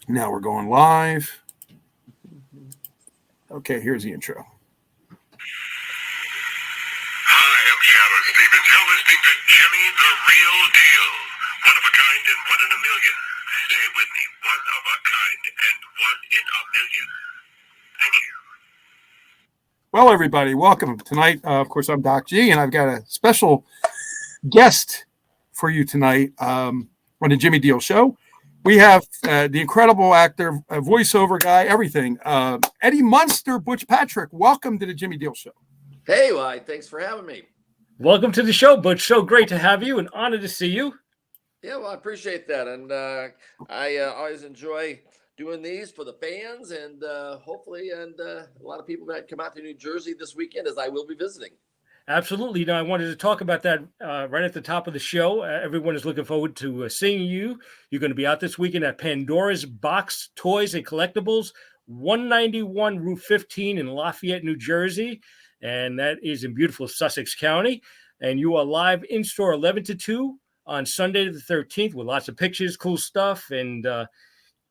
Now we're going live. Okay, here's the intro. Hi, I'm Shadow Stevens. You're listening to Jimmy the Real Deal. One of a kind and one in a million. Say it with me. One of a kind and one in a million. Thank you. Well, everybody, welcome. Tonight, of course, I'm Doc G, and I've got a special guest for you tonight on the Jimmy Deal Show. We have the incredible actor, voiceover guy, everything. Eddie Munster, Butch Patrick. Welcome to the Jimmy Deal Show. Hey, thanks for having me. Welcome to the show, Butch. So great to have you and honored to see you. Yeah, well, I appreciate that. And I always enjoy doing these for the fans and hopefully a lot of people that come out to New Jersey this weekend, as I will be visiting. Absolutely. I wanted to talk about that right at the top of the show. Everyone is looking forward to seeing you. You're going to be out this weekend at Pandora's Box Toys and Collectibles, 191 Route 15 in Lafayette, New Jersey. And that is in beautiful Sussex County. And you are live in store 11 to 2 on Sunday the 13th with lots of pictures, cool stuff. And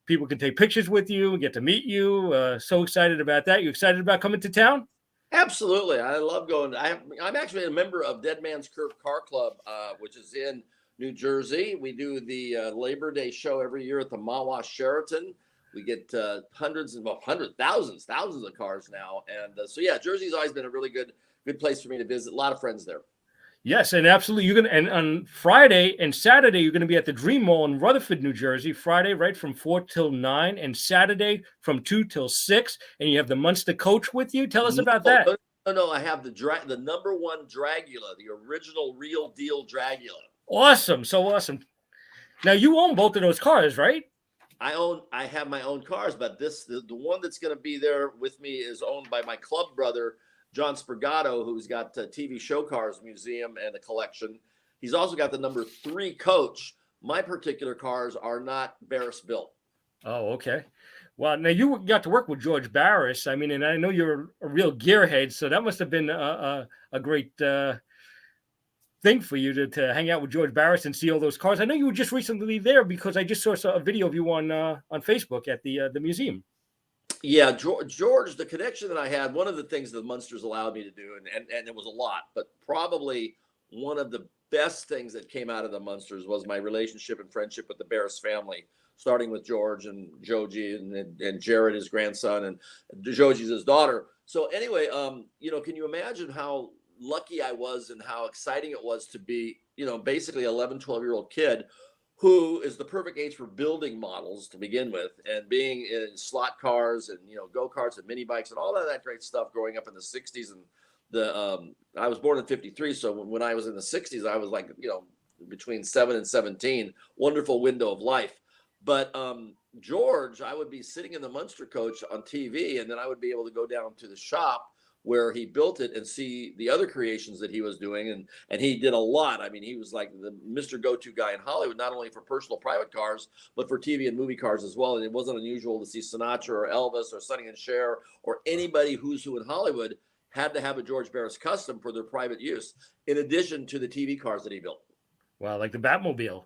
people can take pictures with you and get to meet you. So excited about that. You excited about coming to town? Absolutely. I love going. I'm actually a member of Dead Man's Curve Car Club, which is in New Jersey. We do the Labor Day show every year at the Mawa Sheraton. We get thousands of cars now. And so, yeah, Jersey's always been a really good place for me to visit. A lot of friends there. Yes, and absolutely. You're gonna, and on Friday and Saturday, you're going to be at the Dream Mall in Rutherford, New Jersey. Friday, right from 4 till 9, and Saturday from 2 till 6. And you have the Munster coach with you. Tell us about that. No. I have the number one Dragula, the original real deal Dragula. Awesome, so awesome. Now you own both of those cars, right? I have my own cars, but the one that's going to be there with me is owned by my club brother, John Spergato, who's got TV Show Cars Museum and a collection. He's also got the number 3 coach. My particular cars are not Barris built. Oh, okay. Well, now you got to work with George Barris. I mean, and I know you're a real gearhead, so that must have been a great thing for you to hang out with George Barris and see all those cars. I know you were just recently there because I just saw a video of you on Facebook at the museum. Yeah, George, the connection that I had, one of the things the Munsters allowed me to do, and it was a lot, but probably one of the best things that came out of the Munsters was my relationship and friendship with the Barris family, starting with George and Joji and Jared, his grandson, and Joji's his daughter. So anyway, can you imagine how lucky I was and how exciting it was to be, basically 11, 12-year-old kid who is the perfect age for building models to begin with, and being in slot cars and go-karts and mini bikes and all of that great stuff growing up in the 60s. And I was born in 53, so when I was in the 60s, I was like between 7 and 17. Wonderful window of life. But George, I would be sitting in the Munster coach on TV, and then I would be able to go down to the shop where he built it and see the other creations that he was doing. And he did a lot. I mean, he was like the Mr. Go-To guy in Hollywood, not only for personal private cars, but for TV and movie cars as well. And it wasn't unusual to see Sinatra or Elvis or Sonny and Cher or anybody who's who in Hollywood had to have a George Barris custom for their private use, in addition to the TV cars that he built. Wow, like the Batmobile.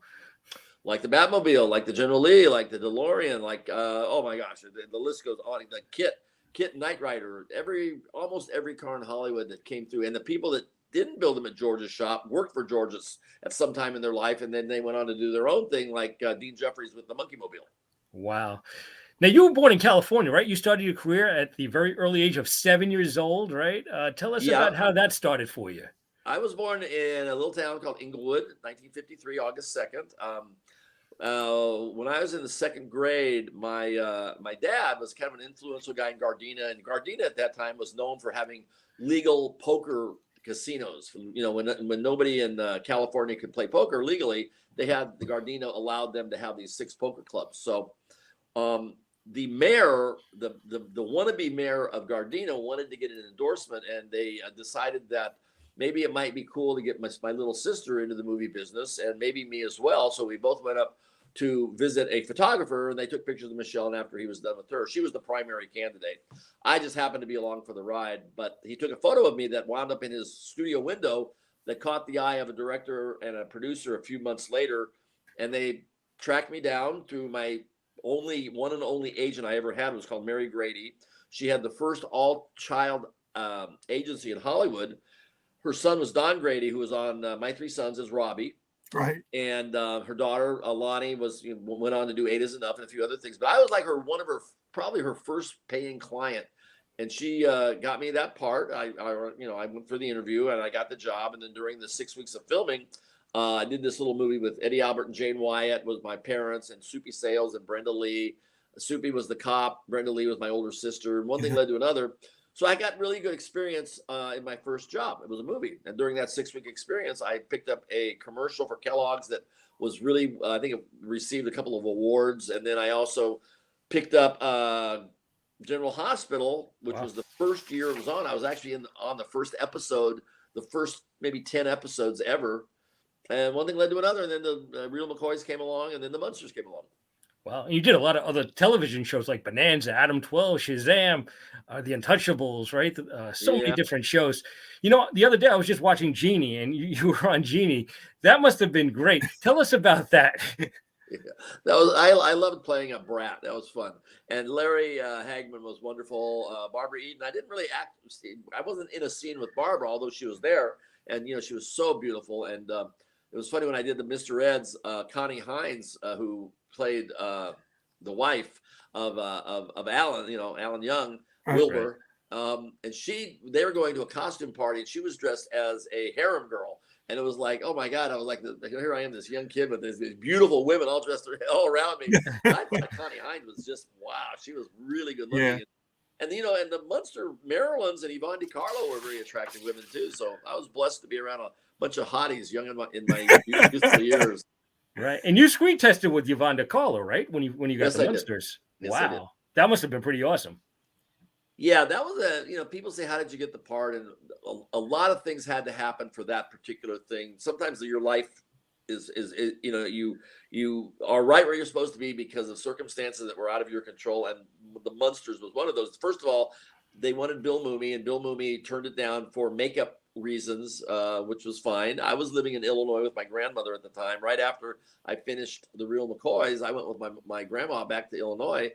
Like the Batmobile, like the General Lee, like the DeLorean, like, oh my gosh, the list goes on. The Kit Knight Rider, almost every car in Hollywood that came through. And the people that didn't build them at George's shop worked for George's at some time in their life. And then they went on to do their own thing, like Dean Jeffries with the Monkey Mobile. Wow. Now, you were born in California, right? You started your career at the very early age of 7 years old, right? Tell us about how that started for you. I was born in a little town called Inglewood, 1953, August 2nd. When I was in the second grade, my dad was kind of an influential guy in Gardena, and Gardena at that time was known for having legal poker casinos. When nobody in California could play poker legally, the Gardena allowed them to have these 6 poker clubs. So the mayor, the wannabe mayor of Gardena, wanted to get an endorsement, and they decided that maybe it might be cool to get my little sister into the movie business, and maybe me as well. So we both went up to visit a photographer, and they took pictures of Michelle. And after he was done with her, she was the primary candidate. I just happened to be along for the ride, but he took a photo of me that wound up in his studio window that caught the eye of a director and a producer a few months later. And they tracked me down through my one and only agent I ever had was called Mary Grady. She had the first all-child agency in Hollywood. Her son was Don Grady, who was on My Three Sons as Robbie. Right. And her daughter, Lonnie, went on to do Eight Is Enough and a few other things. But I was like probably her first paying client. And she got me that part. I went for the interview and I got the job. And then during the 6 weeks of filming, I did this little movie with Eddie Albert and Jane Wyatt with my parents, and Soupy Sales and Brenda Lee. Soupy was the cop. Brenda Lee was my older sister. And one thing led to another. So I got really good experience in my first job. It was a movie. And during that 6 week experience, I picked up a commercial for Kellogg's that was really, I think it received a couple of awards. And then I also picked up General Hospital, which was the first year it was on. I was actually on the first episode, the first maybe 10 episodes ever. And one thing led to another. And then the Real McCoys came along, and then the Munsters came along. Wow. And you did a lot of other television shows like Bonanza, Adam 12, Shazam, The Untouchables, right? So many different shows. You know, the other day I was just watching Genie, and you were on Genie. That must have been great. Tell us about that. That was I loved playing a brat. That was fun. And Larry Hagman was wonderful. Barbara Eden. I didn't really act. I wasn't in a scene with Barbara, although she was there, and she was so beautiful. And it was funny when I did the Mr. Eds. Connie Hines, who played the wife of Alan, Alan Young, Wilbur, and they were going to a costume party, and she was dressed as a harem girl. And it was like, oh my God, I was like, here I am, this young kid with these beautiful women all dressed all around me. I thought Connie Hines was just, wow, she was really good looking. Yeah. And the Munster Marylands and Yvonne DiCarlo were very attractive women too. So I was blessed to be around a bunch of hotties young in my youthful years. Right. And you screen tested with Yvonne DiCarlo, right? When you got the Munsters. Yes, wow. That must have been pretty awesome. Yeah, that was people say, how did you get the part? And a lot of things had to happen for that particular thing. Sometimes your life is you are right where you're supposed to be because of circumstances that were out of your control. And the Munsters was one of those. First of all, they wanted Bill Mumy, and Bill Mumy turned it down for makeup reasons, which was fine. I was living in Illinois with my grandmother at the time. Right after I finished The Real McCoys, I went with my grandma back to Illinois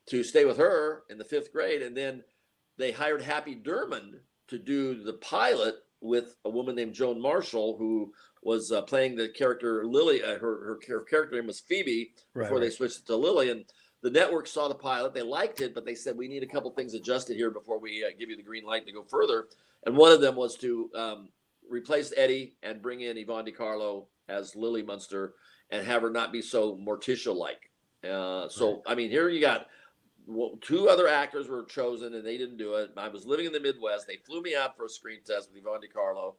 to stay with her in the 5th grade. And then they hired Happy Durman to do the pilot with a woman named Joan Marshall, who was playing the character Lily. Her character name was Phoebe before they switched it to Lily. And the network saw the pilot. They liked it, but they said, we need a couple things adjusted here before we give you the green light to go further. And one of them was to replace Eddie and bring in Yvonne DiCarlo as Lily Munster and have her not be so Morticia-like. Here you got 2 other actors were chosen, and they didn't do it. I was living in the Midwest. They flew me out for a screen test with Yvonne DiCarlo.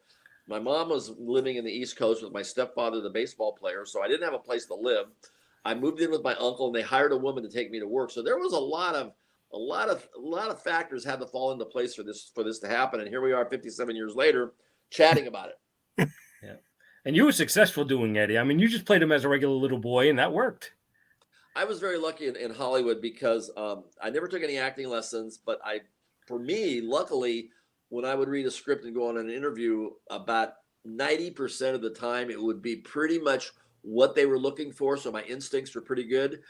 My mom was living in the East Coast with my stepfather, the baseball player, so I didn't have a place to live. I moved in with my uncle, and they hired a woman to take me to work. So there was a lot of factors had to fall into place for this to happen. And here we are 57 years later chatting about it. Yeah. And you were successful doing Eddie. I mean, you just played him as a regular little boy, and that worked. I was very lucky in Hollywood because I never took any acting lessons, but for me, luckily, when I would read a script and go on an interview, about 90% of the time, it would be pretty much what they were looking for. So my instincts were pretty good.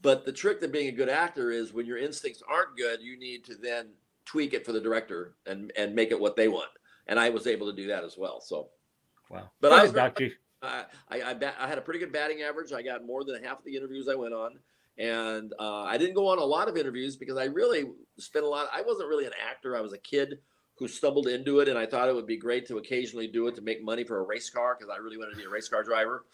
But the trick to being a good actor is when your instincts aren't good, you need to then tweak it for the director and make it what they want. And I was able to do that as well. So, wow. But I had a pretty good batting average. I got more than half of the interviews I went on. And I didn't go on a lot of interviews because I really spent I wasn't really an actor. I was a kid who stumbled into it. And I thought it would be great to occasionally do it to make money for a race car because I really wanted to be a race car driver.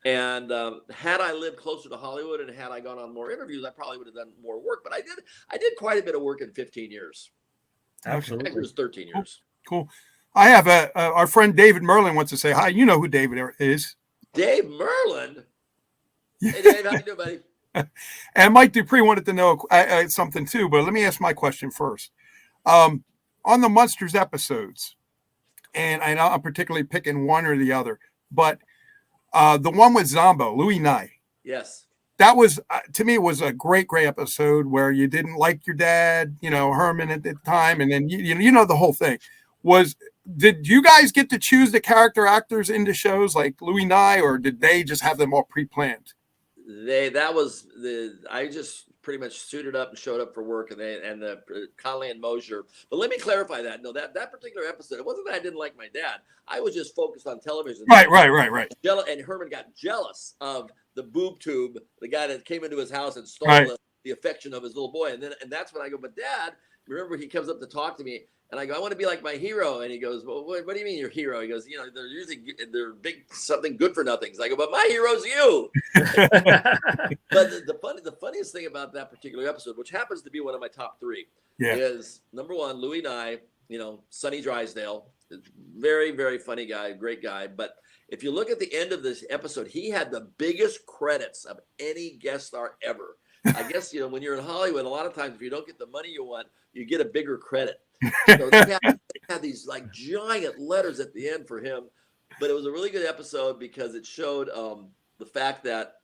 And had I lived closer to Hollywood and had I gone on more interviews, I probably would have done more work. But I did quite a bit of work in 15 years. Absolutely. Actually, it was 13 years. Cool. I have our friend David Merlin wants to say hi. You know who David is. Dave Merlin? Hey, Dave, how you doing, buddy? And Mike Dupree wanted to know something too, but let me ask my question first. On the Munsters episodes, and I'm particularly picking one or the other, but the one with Zombo, Louis Nye. Yes. That was, to me, it was a great episode where you didn't like your dad, Herman at the time. And then, the whole thing did you guys get to choose the character actors into shows like Louis Nye, or did they just have them all pre-planned? I just pretty much suited up and showed up for work, and Conley and Mosier. But let me clarify that. No, that particular episode, it wasn't that I didn't like my dad. I was just focused on television. Right. And Herman got jealous of the boob tube, the guy that came into his house and stole the affection of his little boy. And that's when I go, but Dad, remember, he comes up to talk to me, and I go, I want to be like my hero. And he goes, well, what do you mean your hero? He goes, they're big something good for nothings. I go, but my hero's you. But the funniest thing about that particular episode, which happens to be one of my top three, is number one, Louis Nye, Sonny Drysdale, very, very funny guy, great guy. But if you look at the end of this episode, he had the biggest credits of any guest star ever. I guess, when you're in Hollywood, a lot of times if you don't get the money you want, you get a bigger credit. So they had these like giant letters at the end for him. But it was a really good episode because it showed the fact that,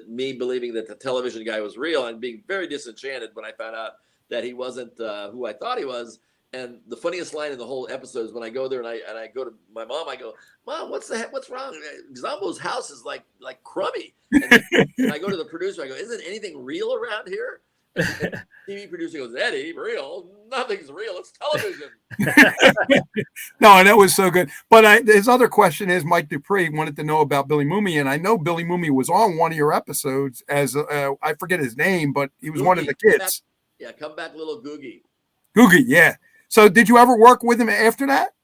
me believing that the television guy was real and being very disenchanted when I found out that he wasn't who I thought he was. And the funniest line in the whole episode is when I go there and I go to my mom, I go, Mom, what's wrong? Zombo's house is like crummy. And I go to the producer, I go, isn't anything real around here? And the TV producer goes, Eddie, real? Nothing's real. It's television. No, and that was so good. But his other question is, Mike Dupree wanted to know about Billy Mooney, and I know Billy Mooney was on one of your episodes as I forget his name, but he was one of the kids. Come back, little Googie. Googie, yeah. So did you ever work with him after that?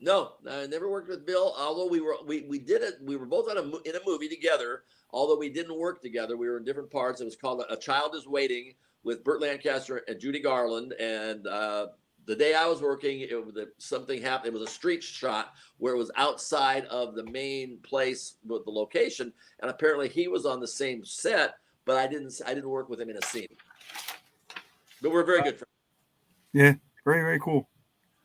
No, I never worked with Bill. Although we did it. We were both in a movie together. Although we didn't work together, we were in different parts. It was called A Child Is Waiting with Burt Lancaster and Judy Garland. And the day I was working, something happened. It was a street shot where it was outside of the main place with the location, and apparently he was on the same set, but I didn't work with him in a scene. But we're very good friends. Yeah. Very, very cool.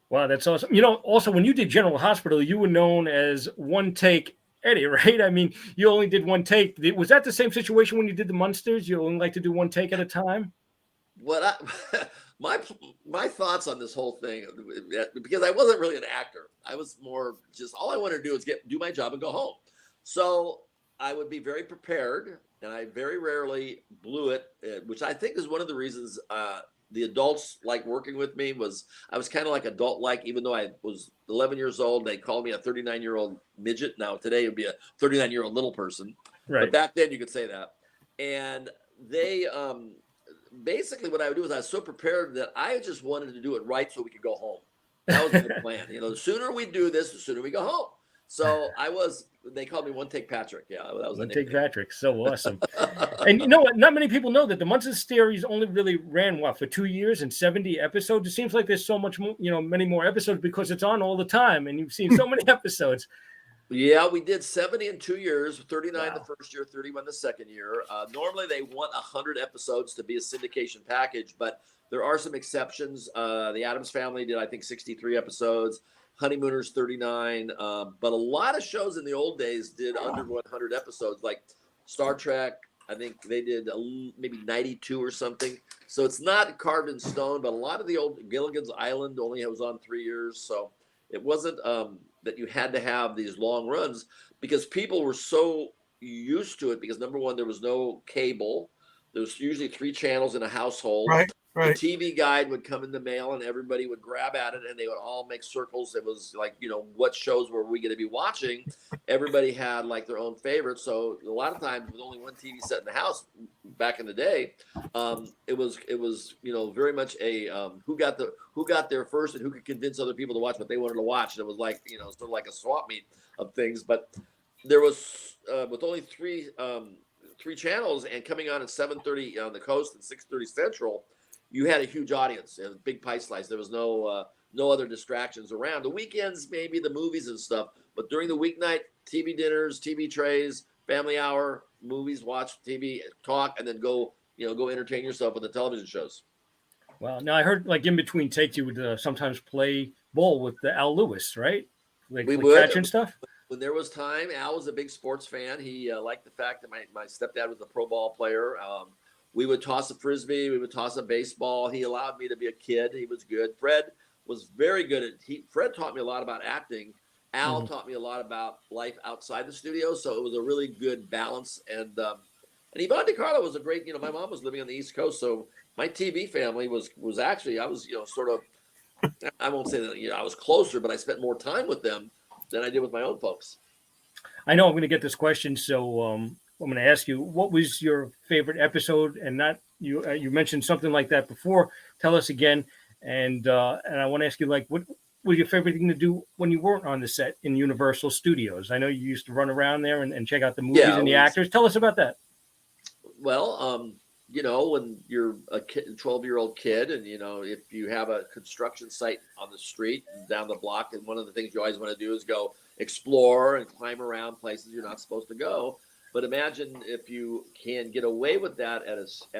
Wow, that's awesome. Also, when you did General Hospital, you were known as One Take Eddie, right? I mean, you only did one take. Was that the same situation when you did the Munsters? You only like to do one take at a time? My thoughts on this whole thing, because I wasn't really an actor. I was more just, all I wanted to do is do my job and go home. So I would be very prepared, and I very rarely blew it, which I think is one of the reasons the adults like working with me. I was kind of like adult-like, even though I was 11 years old. They called me a 39-year-old midget. Now today it would be a 39-year-old little person. Right. But back then you could say that. And they basically what I would do is I was so prepared that I just wanted to do it right so we could go home. That was the plan. The sooner we do this, the sooner we go home. So they called me One Take Patrick. Yeah, that was One Take Patrick. So awesome. And you know what? Not many people know that the Munster series only really ran, for 2 years and 70 episodes. It seems like there's so much more, many more episodes because it's on all the time and you've seen so many episodes. Yeah, we did 70 in 2 years, 39 the first year, 31 the second year. Normally they want 100 episodes to be a syndication package, but there are some exceptions. The Addams Family did, I think, 63 episodes. Honeymooners 39, but a lot of shows in the old days did under 100 episodes, like Star Trek. I think they did maybe 92 or something. So it's not carved in stone, but a lot of the old Gilligan's Island only was on 3 years. So it wasn't that you had to have these long runs because people were so used to it because, number one, there was no cable. There was usually 3 channels in a household. Right. The TV guide would come in the mail and everybody would grab at it and they would all make circles. It was like, what shows were we going to be watching? Everybody had like their own favorites. So a lot of times with only one TV set in the house back in the day, it was very much a who got there first and who could convince other people to watch what they wanted to watch. And it was like, sort of like a swap meet of things. But there was with only three channels and coming on at 7:30 on the coast and 6:30 Central, you had a huge audience and a big pie slice. There was no other distractions around. The weekends, maybe the movies and stuff, but during the weeknight, TV dinners, TV trays, family hour, movies, watch TV, talk, and then go entertain yourself with the television shows. Wow. Now I heard like in between takes you would sometimes play ball with Al Lewis, right? We would catch and stuff. When there was time, Al was a big sports fan. He liked the fact that my stepdad was a pro ball player. We would toss a frisbee. We would toss a baseball. He allowed me to be a kid. He was good. Fred was very good Fred taught me a lot about acting. Al taught me a lot about life outside the studio. So it was a really good balance. And And Yvonne DiCarlo was a great, my mom was living on the East Coast, so my TV family was actually, I was, sort of, I won't say that, I was closer, but I spent more time with them than I did with my own folks. I know I'm going to get this question, so I'm going to ask you, what was your favorite episode? And not you. You mentioned something like that before. Tell us again, and I want to ask you, like, what was your favorite thing to do when you weren't on the set in Universal Studios? I know you used to run around there and check out the movies and the actors. Tell us about that. Well, when you're a 12-year-old kid, and if you have a construction site on the street down the block, and one of the things you always want to do is go explore and climb around places you're not supposed to go. But imagine if you can get away with that at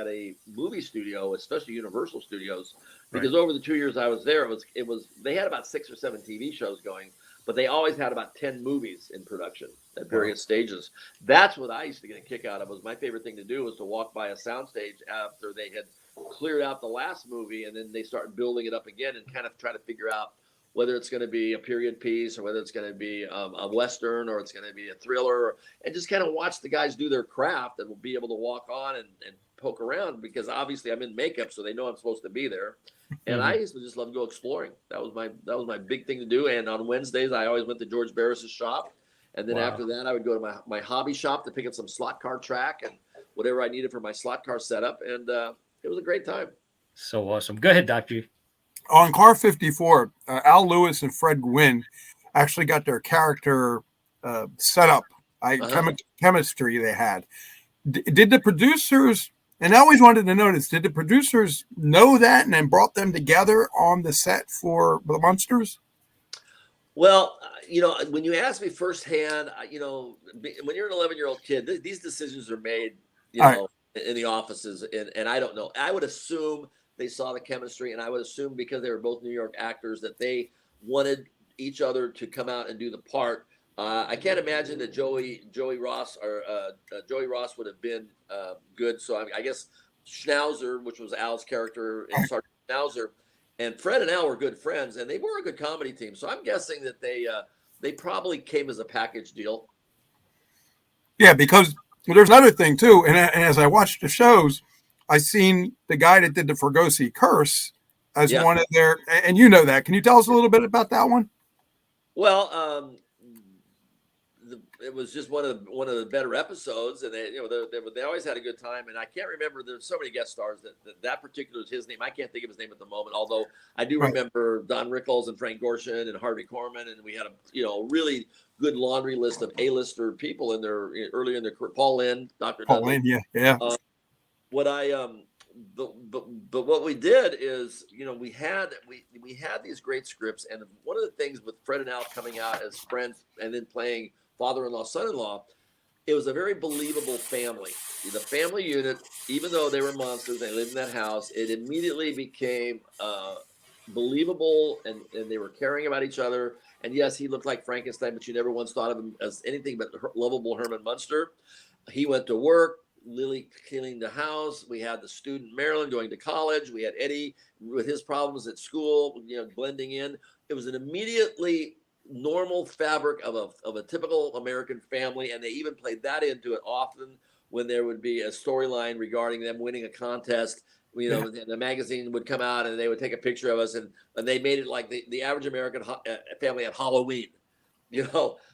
a movie studio, especially Universal Studios, because over the 2 years I was there, it was they had about 6 or 7 TV shows going, but they always had about 10 movies in production at various stages. That's what I used to get a kick out of. Was my favorite thing to do was to walk by a soundstage after they had cleared out the last movie, and then they start building it up again and kind of try to figure out whether it's going to be a period piece or whether it's going to be a Western or it's going to be a thriller, and just kind of watch the guys do their craft and will be able to walk on and poke around, because obviously I'm in makeup, so they know I'm supposed to be there. And I used to just love to go exploring. That was my big thing to do. And on Wednesdays, I always went to George Barris's shop. And then after that, I would go to my hobby shop to pick up some slot car track and whatever I needed for my slot car setup. And it was a great time. So awesome. Go ahead, Dr. On Car 54, Al Lewis and Fred Gwynn actually got their character set up. Chemistry they had. Did the producers, and I always wanted to know this, did the producers know that and then brought them together on the set for the Munsters? Well, when you ask me firsthand, when you're an 11-year-old kid, these decisions are made, in the offices. And I don't know. I would assume they saw the chemistry, and I would assume because they were both New York actors that they wanted each other to come out and do the part. I can't imagine that Joey Ross would have been good. So I guess Schnauzer, which was Al's character in Sergeant Schnauzer, and Fred and Al were good friends, and they were a good comedy team. So I'm guessing that they probably came as a package deal. Yeah, because there's another thing too, and as I watched the shows, I seen the guy that did the Ferrara Curse as one of their, and that. Can you tell us a little bit about that one? Well, it was just one of the better episodes, and they always had a good time. And I can't remember, there's so many guest stars that particular is his name. I can't think of his name at the moment, although I do remember Don Rickles and Frank Gorshin and Harvey Korman, and we had a really good laundry list of A-lister people in there early in their career. Paul Lynn, Dr. Paul Lynn, yeah. But what we did is, we had these great scripts, and one of the things with Fred and Al coming out as friends and then playing father-in-law, son-in-law, it was a very believable family. The family unit, even though they were monsters, they lived in that house, it immediately became believable, and they were caring about each other. And yes, he looked like Frankenstein, but you never once thought of him as anything but lovable Herman Munster. He went to work. Lily cleaning the house. We had the student Merlin going to college. We had Eddie with his problems at school, blending in. It was an immediately normal fabric of a typical American family, and they even played that into it often when there would be a storyline regarding them winning a contest. And the magazine would come out and they would take a picture of us, and they made it like the average American family at Halloween.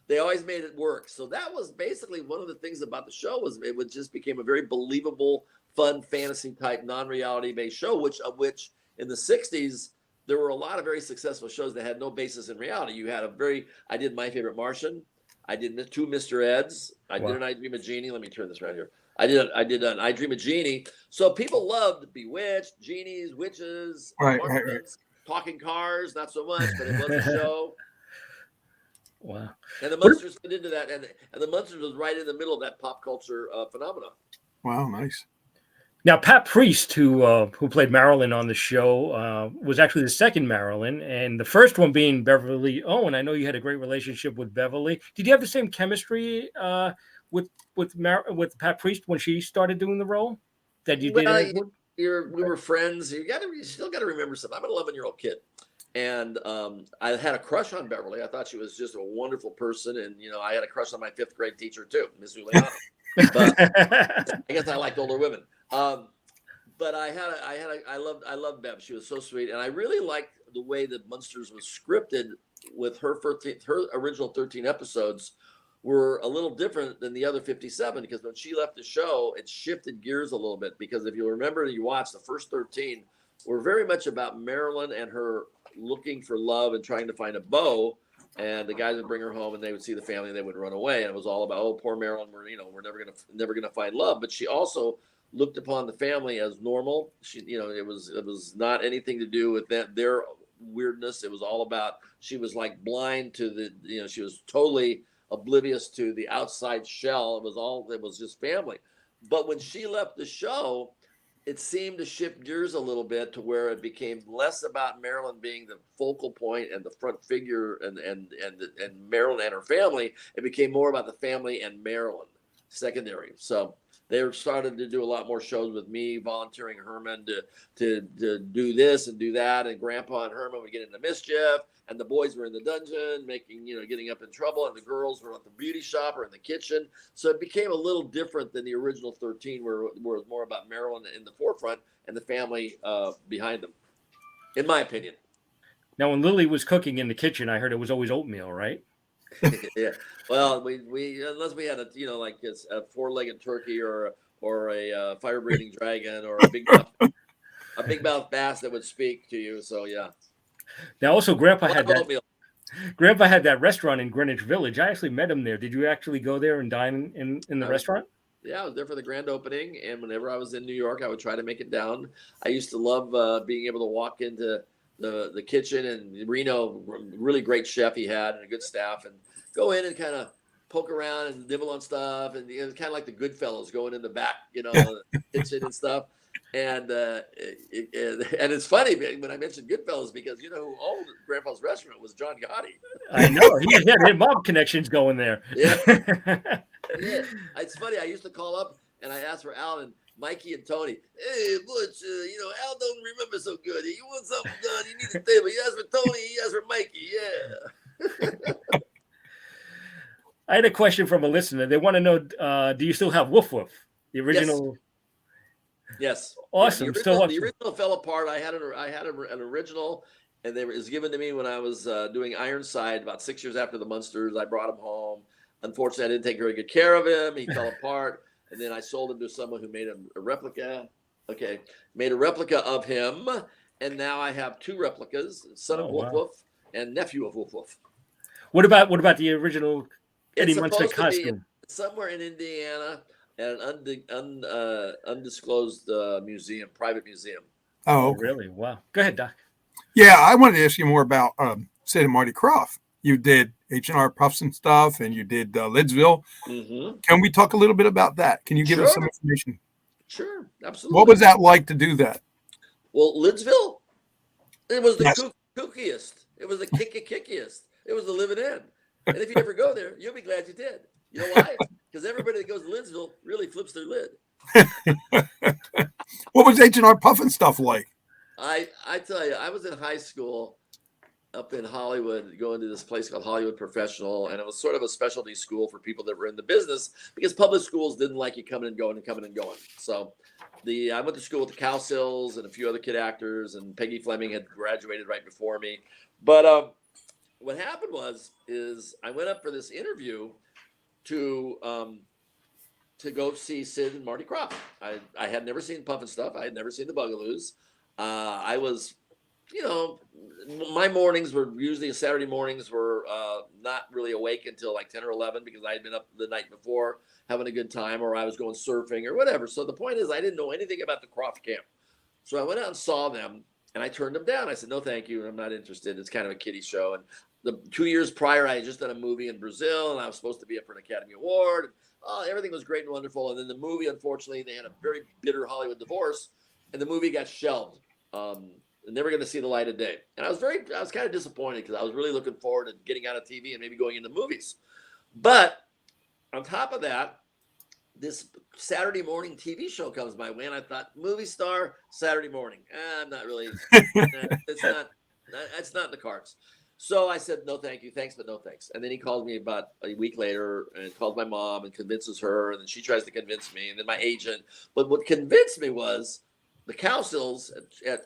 They always made it work. So that was basically one of the things about the show, was it just became a very believable, fun, fantasy type, non-reality based show, which in the 60s, there were a lot of very successful shows that had no basis in reality. You had I did My Favorite Martian. I did 2 Mr. Eds. I did an I Dream of Jeannie. Let me turn this around here. I did an I Dream of Jeannie. So people loved Bewitched, Genies, Witches, Martians, Talking Cars, not so much, but it was a show. Wow. And the Munsters fit into that, and the Munsters was right in the middle of that pop culture phenomenon. Wow, nice. Now, Pat Priest, who played Marilyn on the show, was actually the second Marilyn, and the first one being Beverly Owen. I know you had a great relationship with Beverly. Did you have the same chemistry with Pat Priest when she started doing the role that you did? We were friends. You still got to remember something. I'm an 11-year-old kid. And I had a crush on Beverly. I thought she was just a wonderful person. And, I had a crush on my 5th grade teacher, too, Miss Juliana. But I guess I liked older women. But I loved Bev. She was so sweet, and I really liked the way that Munsters was scripted. With her original 13 episodes were a little different than the other 57, because when she left the show, it shifted gears a little bit. Because if you remember, you watched the first 13 were very much about Marilyn and her looking for love and trying to find a beau, and the guys would bring her home and they would see the family and they would run away, and it was all about, oh, poor Marilyn, we're never gonna find love. But she also looked upon the family as normal. She, it was not anything to do with their weirdness. It was all about, she was like blind to the, she was totally oblivious to the outside shell. It was just family. But when she left the show, it seemed to shift gears a little bit to where it became less about Marilyn being the focal point and the front figure and Marilyn and her family. It became more about the family and Marilyn secondary. So they started to do a lot more shows with me volunteering Herman to do this and do that, and Grandpa and Herman would get into mischief, and the boys were in the dungeon getting up in trouble, and the girls were at the beauty shop or in the kitchen. So it became a little different than the original 13, where it was more about Marilyn in the forefront and the family behind them, in my opinion. Now, when Lily was cooking in the kitchen, I heard it was always oatmeal, right? Yeah. Well, we unless we had a a four-legged turkey or a fire-breathing dragon or a big mouth bass that would speak to you. So yeah. Now, also, Grandpa had that restaurant in Greenwich Village. I actually met him there. Did you actually go there and dine in the restaurant? Yeah, I was there for the grand opening, and whenever I was in New York, I would try to make it down. I used to love being able to walk into the kitchen, and Reno, really great chef he had and a good staff, and go in and kind of poke around and nibble on stuff, and it was kind of like the Goodfellas going in the back, kitchen and stuff. And it's funny when I mentioned Goodfellas, because who owned Grandpa's restaurant was John Gotti. I know, he had mob connections going there. Yeah. Yeah. It's funny. I used to call up and I asked for Al and Mikey and Tony. Hey, Butch, Al don't remember so good. You want something done, you need a table. He asked for Tony, he asked for Mikey. Yeah. I had a question from a listener. They want to know, do you still have Woof Woof? The original? Yes. Awesome. The original fell apart. I had an original, and it was given to me when I was doing Ironside about 6 years after the Munsters. I brought him home. Unfortunately, I didn't take very good care of him. He fell apart. And then I sold him to someone who made a replica. Okay. Made a replica of him. And now I have two replicas, son of Woof Woof and nephew of Woof Woof. What about the original Eddie Munster costume? Somewhere in Indiana at an undisclosed museum, private museum. Oh, okay. Really? Wow. Go ahead, Doc. Yeah, I wanted to ask you more about Sid and Marty Krofft. You did H&R Puffs and stuff, and you did Lidsville. Mm-hmm. Can we talk a little bit about that? Can you give us some information? Sure, absolutely. What was that like to do that? Well, Lidsville, it was the kookiest. It was the kickiest. It was the living in. And if you ever go there, you'll be glad you did. You know why? Because everybody that goes to Lidsville really flips their lid. What was H&R Puff and stuff like? I tell you, I was in high school up in Hollywood, going to this place called Hollywood Professional, and it was sort of a specialty school for people that were in the business, because public schools didn't like you coming and going. So I went to school with the Cowsills and a few other kid actors, and Peggy Fleming had graduated right before me. But what happened is I went up for this interview to go see Sid and Marty Krofft. I had never seen Puff and Stuff. I had never seen the Bugaloos. I was, my mornings were usually Saturday mornings were not really awake until like 10 or 11, because I had been up the night before having a good time, or I was going surfing or whatever. So the point is, I didn't know anything about the Krofft camp. So I went out and saw them, and I turned them down. I said, no, thank you. I'm not interested. It's kind of a kiddie show. And the 2 years prior, I had just done a movie in Brazil, and I was supposed to be up for an Academy Award. Everything was great and wonderful. And then the movie, unfortunately, they had a very bitter Hollywood divorce, and the movie got shelved. Never going to see the light of day. And I was kind of disappointed, because I was really looking forward to getting out of TV and maybe going into movies. But on top of that, this Saturday morning TV show comes my way, and I thought, movie star, Saturday morning. I'm not really, it's not in the cards. So I said, no, thank you. Thanks, but no thanks. And then he calls me about a week later and calls my mom and convinces her. And then she tries to convince me. And then my agent. But what convinced me was the Cowsills at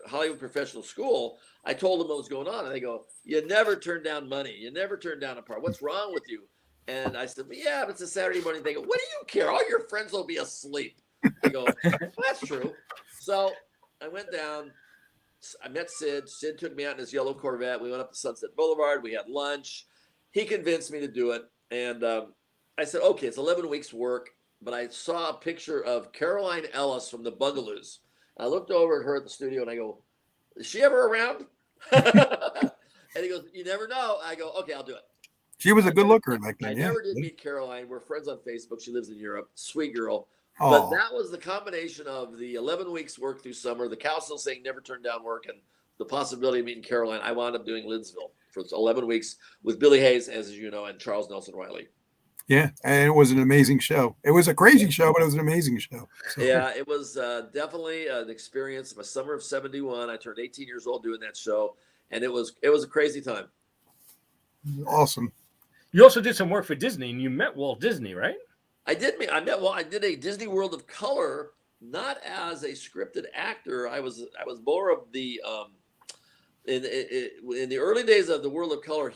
Hollywood Professional School. I told them what was going on. And they go, you never turn down money. You never turn down a part. What's wrong with you? And I said, well, yeah, but it's a Saturday morning. They go, what do you care? All your friends will be asleep. I go, well, that's true. So I went down. I met Sid. Sid took me out in his yellow Corvette. We went up to Sunset Boulevard. We had lunch. He convinced me to do it. And I said, okay, it's 11 weeks work. But I saw a picture of Caroline Ellis from the Bugaloos. I looked over at her at the studio and I go, is she ever around? And he goes, you never know. I go, okay, I'll do it. She was a good looker back then. I Yeah. never did meet Caroline. We're friends on Facebook. She lives in Europe. Sweet girl. Oh. But that was the combination of the 11 weeks work through summer, the Cowsill saying never turn down work, and the possibility of meeting Caroline. I wound up doing Lidsville for 11 weeks with Billy Hayes, as you know, and Charles Nelson Riley. Yeah, and it was an amazing show. It was a crazy show, but it was an amazing show. So. Yeah, it was definitely an experience. My summer of '71, I turned 18 years old doing that show, and it was a crazy time. Awesome. You also did some work for Disney, and you met Walt Disney, right? I did a Disney World of Color, not as a scripted actor. I was more of the in the early days of the World of Color.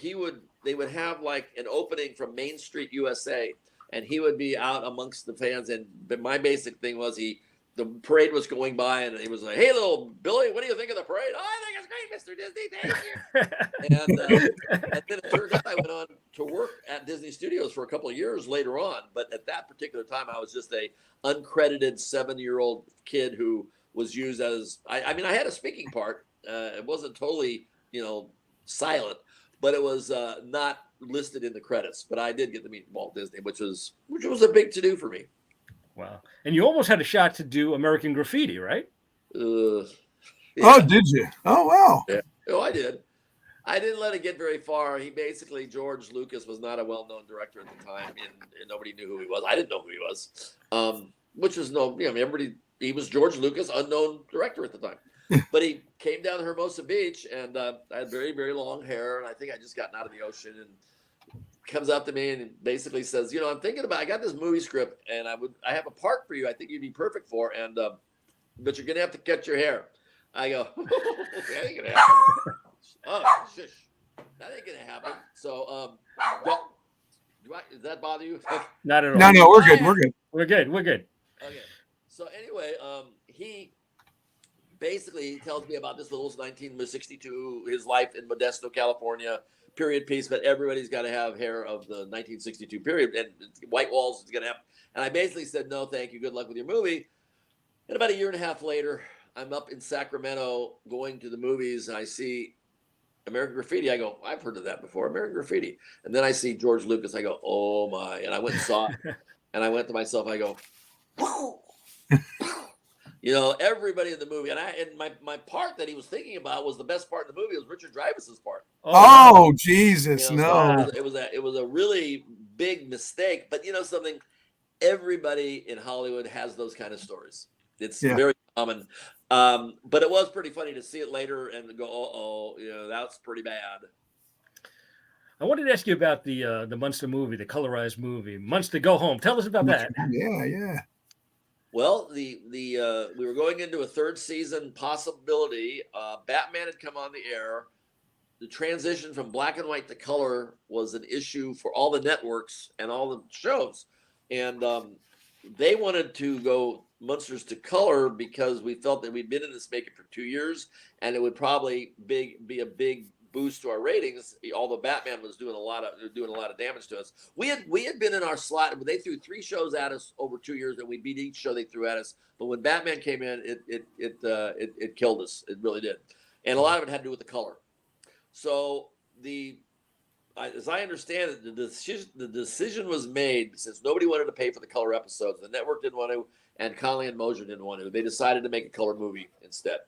They would have like an opening from Main Street USA, and he would be out amongst the fans. But my basic thing was the parade was going by, and he was like, "Hey, little Billy, what do you think of the parade?" "Oh, I think it's great, Mr. Disney. Thank you." And then it turned out I went on to work at Disney Studios for a couple of years later on. But at that particular time, I was just a uncredited 7-year-old kid who was used as I had a speaking part. It wasn't totally silent, but it was not listed in the credits. But I did get to meet Walt Disney, which was a big to do for me. Wow. And you almost had a shot to do American Graffiti, right? Yeah. Oh, did you? Oh, wow. Yeah. Oh, I did. I didn't let it get very far. George Lucas was not a well-known director at the time, and nobody knew who he was. I didn't know who he was, which was everybody. He was George Lucas, unknown director at the time. But he came down to Hermosa Beach, and I had very, very long hair, and I think I just gotten out of the ocean, and comes up to me and basically says, I'm thinking about, I got this movie script and I have a part for you. I think you'd be perfect for, and but you're going to have to cut your hair. I go, that ain't going to happen. Oh, shush. That ain't going to happen. So, does that bother you? Not at all. No, we're good. We're good. We're good. Okay. So anyway, he basically tells me about this little 1962, his life in Modesto, California, period piece, but everybody's got to have hair of the 1962 period, and white walls is going to have. And I basically said, no, thank you. Good luck with your movie. And about a year and a half later, I'm up in Sacramento going to the movies, and I see American Graffiti. I go, I've heard of that before, American Graffiti. And then I see George Lucas. I go, oh my. And I went and saw it. And I went to myself, I go, wow. Everybody in the movie, and my part that he was thinking about was the best part of the movie. It was Richard Dreyfuss's part. Oh, Jesus, no! It was a really big mistake. But something, everybody in Hollywood has those kind of stories. It's very common. But it was pretty funny to see it later and go, that's pretty bad. I wanted to ask you about the Munster movie, the colorized movie, Munster Go Home. Tell us about that. Yeah. Well, we were going into a third season possibility. Batman had come on the air. The transition from black and white to color was an issue for all the networks and all the shows. And they wanted to go Munsters to color because we felt that we'd been in this making for 2 years, and it would probably be a big boost to our ratings, although Batman was doing a lot of damage to us. We had been in our slot. They threw 3 shows at us over 2 years, and we beat each show they threw at us. But when Batman came in, it killed us. It really did, and a lot of it had to do with the color. So as I understand it, the decision was made since nobody wanted to pay for the color episodes. The network didn't want to, and Connelly and Mosier didn't want to. They decided to make a color movie instead.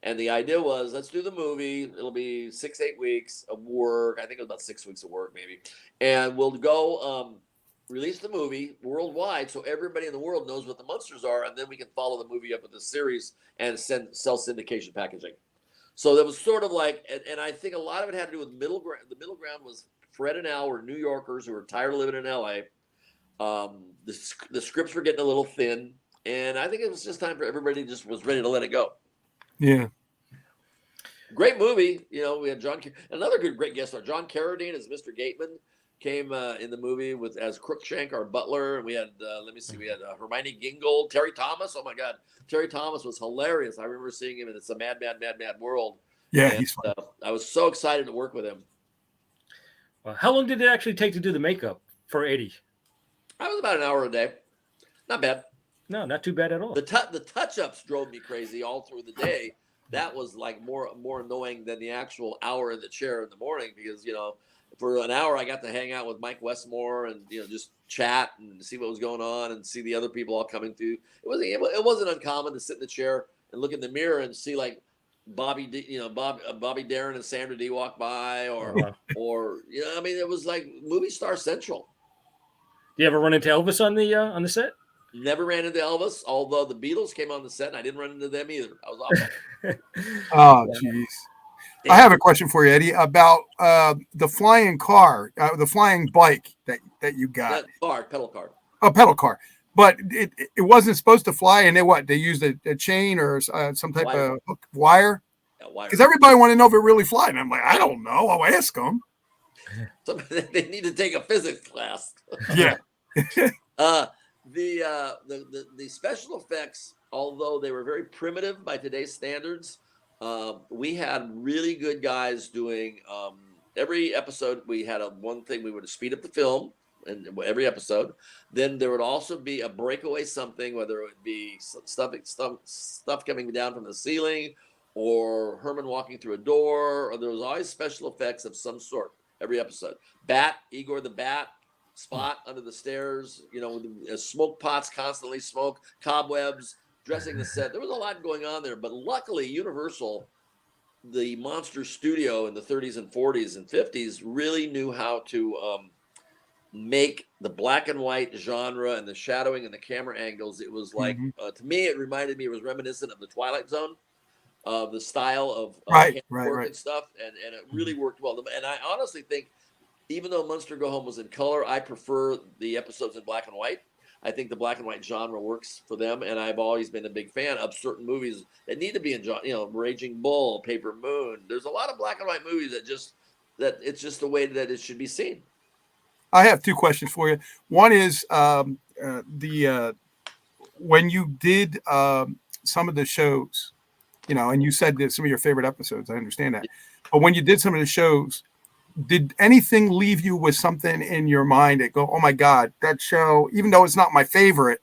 And the idea was, let's do the movie. It'll be 6-8 weeks of work. I think it was about 6 weeks of work, maybe. And we'll go release the movie worldwide so everybody in the world knows what the Munsters are. And then we can follow the movie up with the series and sell syndication packaging. So that was sort of like, and I think a lot of it had to do with middle ground. The middle ground was Fred and Al were New Yorkers who were tired of living in LA. The scripts were getting a little thin, and I think it was just time for everybody just was ready to let it go. Yeah. Great movie. You know, we had another great guest star. John Carradine as Mr. Gateman came in the movie as Crookshank, our butler. And we had, we had Hermione Gingold, Terry Thomas. Oh my God. Terry Thomas was hilarious. I remember seeing him in It's a Mad, Mad, Mad, Mad World. Yeah, and, he's fun. I was so excited to work with him. How long did it actually take to do the makeup for Eddie? I was about an hour a day. Not bad. No, not too bad at all. The touch-ups drove me crazy all through the day. That was like more annoying than the actual hour in the chair in the morning, because, you know, for an hour I got to hang out with Mike Westmore and, you know, just chat and see what was going on and see the other people all coming through. It wasn't uncommon to sit in the chair and look in the mirror and see like Bobby Darin and Sandra Dee walk by, or you know, I mean, it was like movie star central. Do you ever run into Elvis on the set? Never ran into Elvis, although the Beatles came on the set and I didn't run into them either. I was awful. Oh, jeez. I have a question for you, Eddie, about the flying car, the flying bike that you got. Pedal car. A pedal car. But it wasn't supposed to fly, and they used a chain or some type of wire? Yeah, wire. Because everybody wanted to know if it really flied. And I'm like, I don't know. I'll ask them. They need to take a physics class. Yeah. The special effects, although they were very primitive by today's standards, we had really good guys doing every episode. We had one thing, we would speed up the film in every episode. Then there would also be a breakaway something, whether it would be stuff coming down from the ceiling, or Herman walking through a door, or there was always special effects of some sort every episode. Igor the Bat, Spot under the stairs, you know, smoke pots, constantly smoke, cobwebs, dressing the set. There was a lot going on there, but luckily Universal, the monster studio in the 30s and 40s and 50s, really knew how to make the black and white genre and the shadowing and the camera angles. It was like, to me, it was reminiscent of the Twilight Zone, the style of work and stuff, and it really worked well. And I honestly think, even though Munster Go Home was in color, I prefer the episodes in black and white. I think the black and white genre works for them, and I've always been a big fan of certain movies that need to be in, you know, Raging Bull, Paper Moon. There's a lot of black and white movies that it's just the way that it should be seen. I have two questions for you. One is when you did some of the shows, you know, and you said that some of your favorite episodes, I understand that. But when you did some of the shows, did anything leave you with something in your mind that go, oh my God, that show, even though it's not my favorite,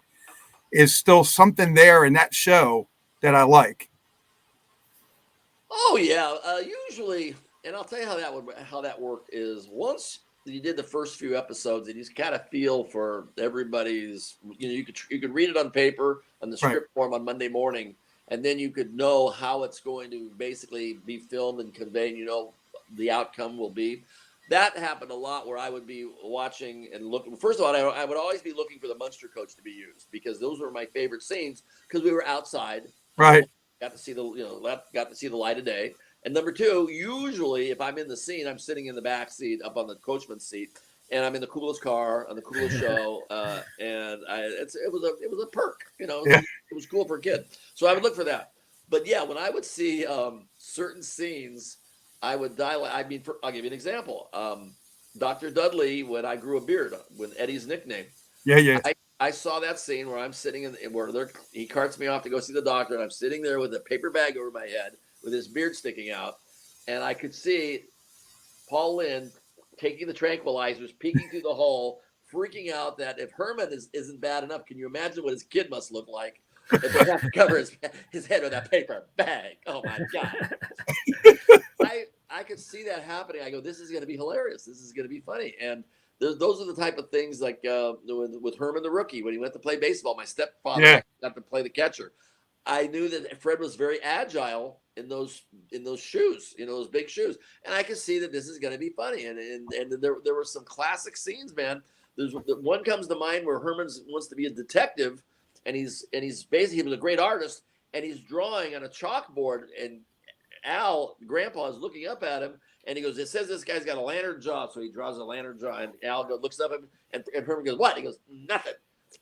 is still something there in that show that I like? Oh yeah, usually, and I'll tell you how that worked is, once you did the first few episodes, and you kind of feel for everybody's, you know, you could read it on paper on the script form on Monday morning, and then you could know how it's going to basically be filmed and conveyed, you know, the outcome will be. That happened a lot, where I would be watching and looking. First of all, I would always be looking for the Munster coach to be used, because those were my favorite scenes, because we were outside. Right. Got to see the light of day. And number two, usually if I'm in the scene, I'm sitting in the back seat up on the coachman's seat, and I'm in the coolest car on the coolest show. And it was a perk, you know. Yeah. It was cool for a kid. So I would look for that. But yeah, when I would see certain scenes, I would dial. I mean, I'll give you an example. Dr. Dudley, when I grew a beard, with Eddie's nickname. Yeah. I saw that scene where I'm sitting he carts me off to go see the doctor, and I'm sitting there with a paper bag over my head with his beard sticking out, and I could see Paul Lynde taking the tranquilizers, peeking through the hole, freaking out that if Herman isn't bad enough, can you imagine what his kid must look like if they have to cover his head with that paper bag? Oh my God. I could see that happening. I go, this is going to be hilarious. This is going to be funny. And those are the type of things, like with Herman the rookie, when he went to play baseball, my stepfather got to play the catcher. I knew that Fred was very agile in those shoes, you know, those big shoes. And I could see that this is going to be funny. And there were some classic scenes, man. There's one comes to mind where Herman wants to be a detective, and he's basically, he was a great artist, and he's drawing on a chalkboard, and Al, Grandpa, is looking up at him, and he goes, "It says this guy's got a lantern jaw," so he draws a lantern jaw, and Al looks up at him, and Herman goes, "What?" He goes, "Nothing."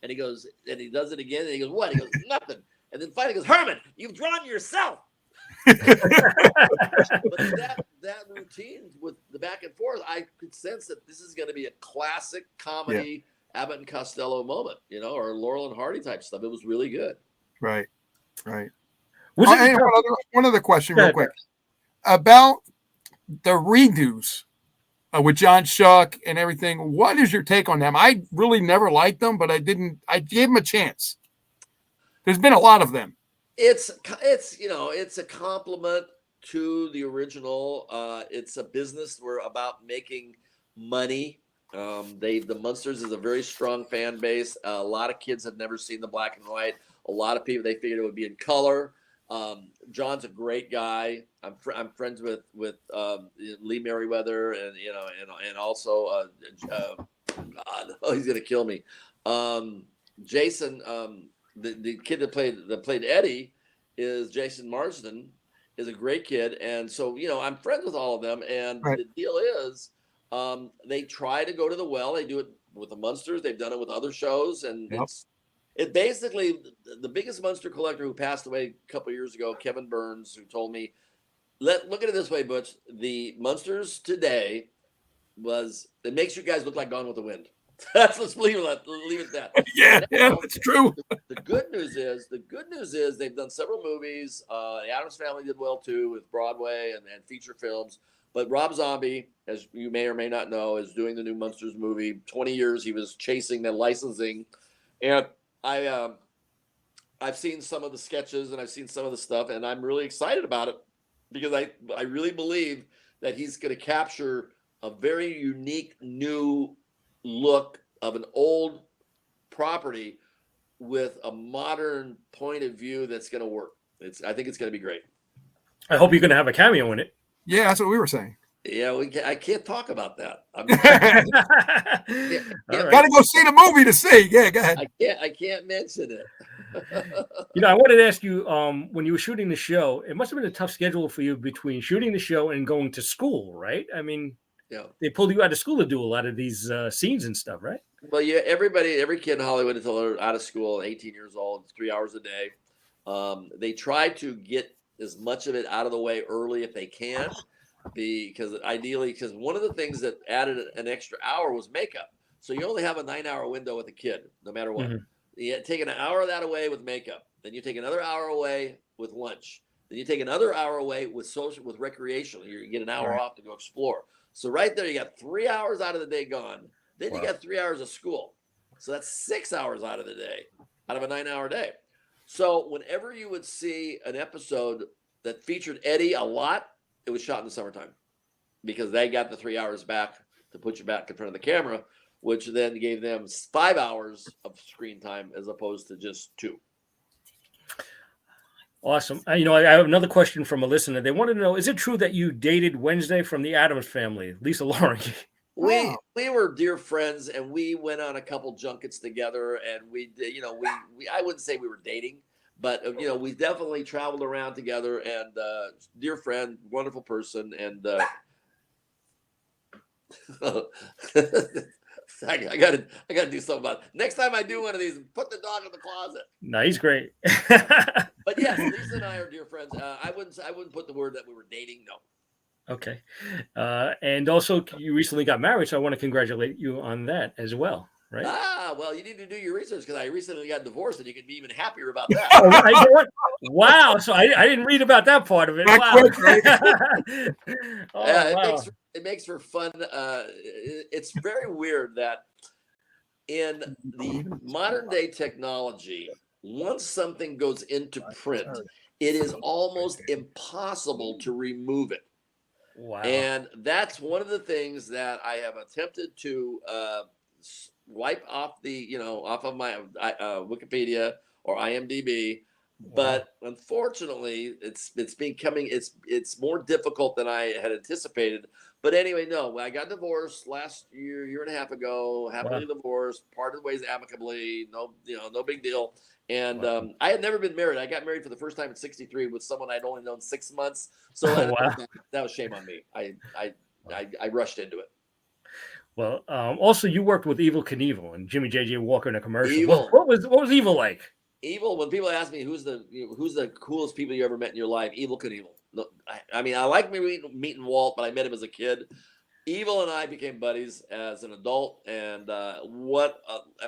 And he goes, and he does it again, and he goes, "What?" He goes, "Nothing." And then finally he goes, "Herman, you've drawn yourself." But that routine with the back and forth, I could sense that this is going to be a classic comedy Abbott and Costello moment, or Laurel and Hardy type stuff. It was really good. Right. Was One other question, real quick, about the redos with John Shuck and everything. What is your take on them? I really never liked them, but I gave them a chance. There's been a lot of them. It's a compliment to the original. It's a business. We're about making money. The Munsters is a very strong fan base. A lot of kids have never seen the black and white. A lot of people, they figured it would be in color. John's a great guy. I'm friends with Lee Merriweather and also God, he's gonna kill me. Jason, the kid that played Eddie, is Jason Marsden, is a great kid, and so I'm friends with all of them. And the deal is, they try to go to the well. They do it with the Munsters. They've done it with other shows, and it basically, the biggest Munster collector who passed away a couple of years ago, Kevin Burns, who told me, look at it this way, Butch. The Munsters today it makes you guys look like Gone with the Wind. Let's leave it at that. Yeah, that's true. The good news is they've done several movies. The Addams Family did well too with Broadway and feature films. But Rob Zombie, as you may or may not know, is doing the new Munsters movie. 20 years he was chasing the licensing, and I've seen some of the sketches and I've seen some of the stuff, and I'm really excited about it because I really believe that he's going to capture a very unique new look of an old property with a modern point of view that's going to work. I think it's going to be great. I hope you're going to have a cameo in it. Yeah, that's what we were saying. Yeah, I can't talk about that. Got to go see the movie to see. Yeah, go ahead. I can't mention it. I wanted to ask you, when you were shooting the show, it must have been a tough schedule for you between shooting the show and going to school, right? I mean, they pulled you out of school to do a lot of these scenes and stuff, right? Well, yeah, every kid in Hollywood until they're out of school, 18 years old, 3 hours a day. They try to get as much of it out of the way early if they can, because one of the things that added an extra hour was makeup. So you only have a 9-hour window with a kid, no matter what. Mm-hmm. You take an hour of that away with makeup. Then you take another hour away with lunch. Then you take another hour away with recreational. You get an hour off to go explore. So right there, you got 3 hours out of the day gone. Then you got 3 hours of school. So that's 6 hours out of the day, out of a 9-hour day. So whenever you would see an episode that featured Eddie a lot, it was shot in the summertime because they got the 3 hours back to put you back in front of the camera, which then gave them 5 hours of screen time as opposed to just 2. Awesome. I have another question from a listener. They wanted to know, is it true that you dated Wednesday from the Addams Family, Lisa Loring? We were dear friends, and we went on a couple junkets together, and we I wouldn't say we were dating, but we definitely traveled around together, and dear friend, wonderful person, and I gotta do something about it. Next time I do one of these, put the dog in the closet. No, he's great. But yes, Lisa and I are dear friends. I wouldn't put the word that we were dating. No. Okay. And also you recently got married, so I want to congratulate you on that as well, right? Well, you need to do your research because I recently got divorced, and you can be even happier about that. Wow. So I didn't read about that part of it. Wow. Quick, right? Wow. It makes for fun. It's very weird that in the modern day technology, once something goes into print, it is almost impossible to remove it. Wow. And that's one of the things that I have attempted to wipe off off of my Wikipedia or IMDb. Wow. But unfortunately, it's more difficult than I had anticipated. But anyway, no, I got divorced last year and a half ago, happily divorced, parted ways amicably, no big deal. And Wow. I had never been married. I got married for the first time at 63 with someone I'd only known 6 months. So Oh, wow. that was shame on me. I rushed into it. Well, also you worked with Evil Knievel and Jimmy J.J. Walker in a commercial. Evil. What was Evil like? Evil. When people ask me who's the coolest people you ever met in your life, Evil Knievel. No, I mean, I like meeting Walt, but I met him as a kid. Evil and I became buddies as an adult, and I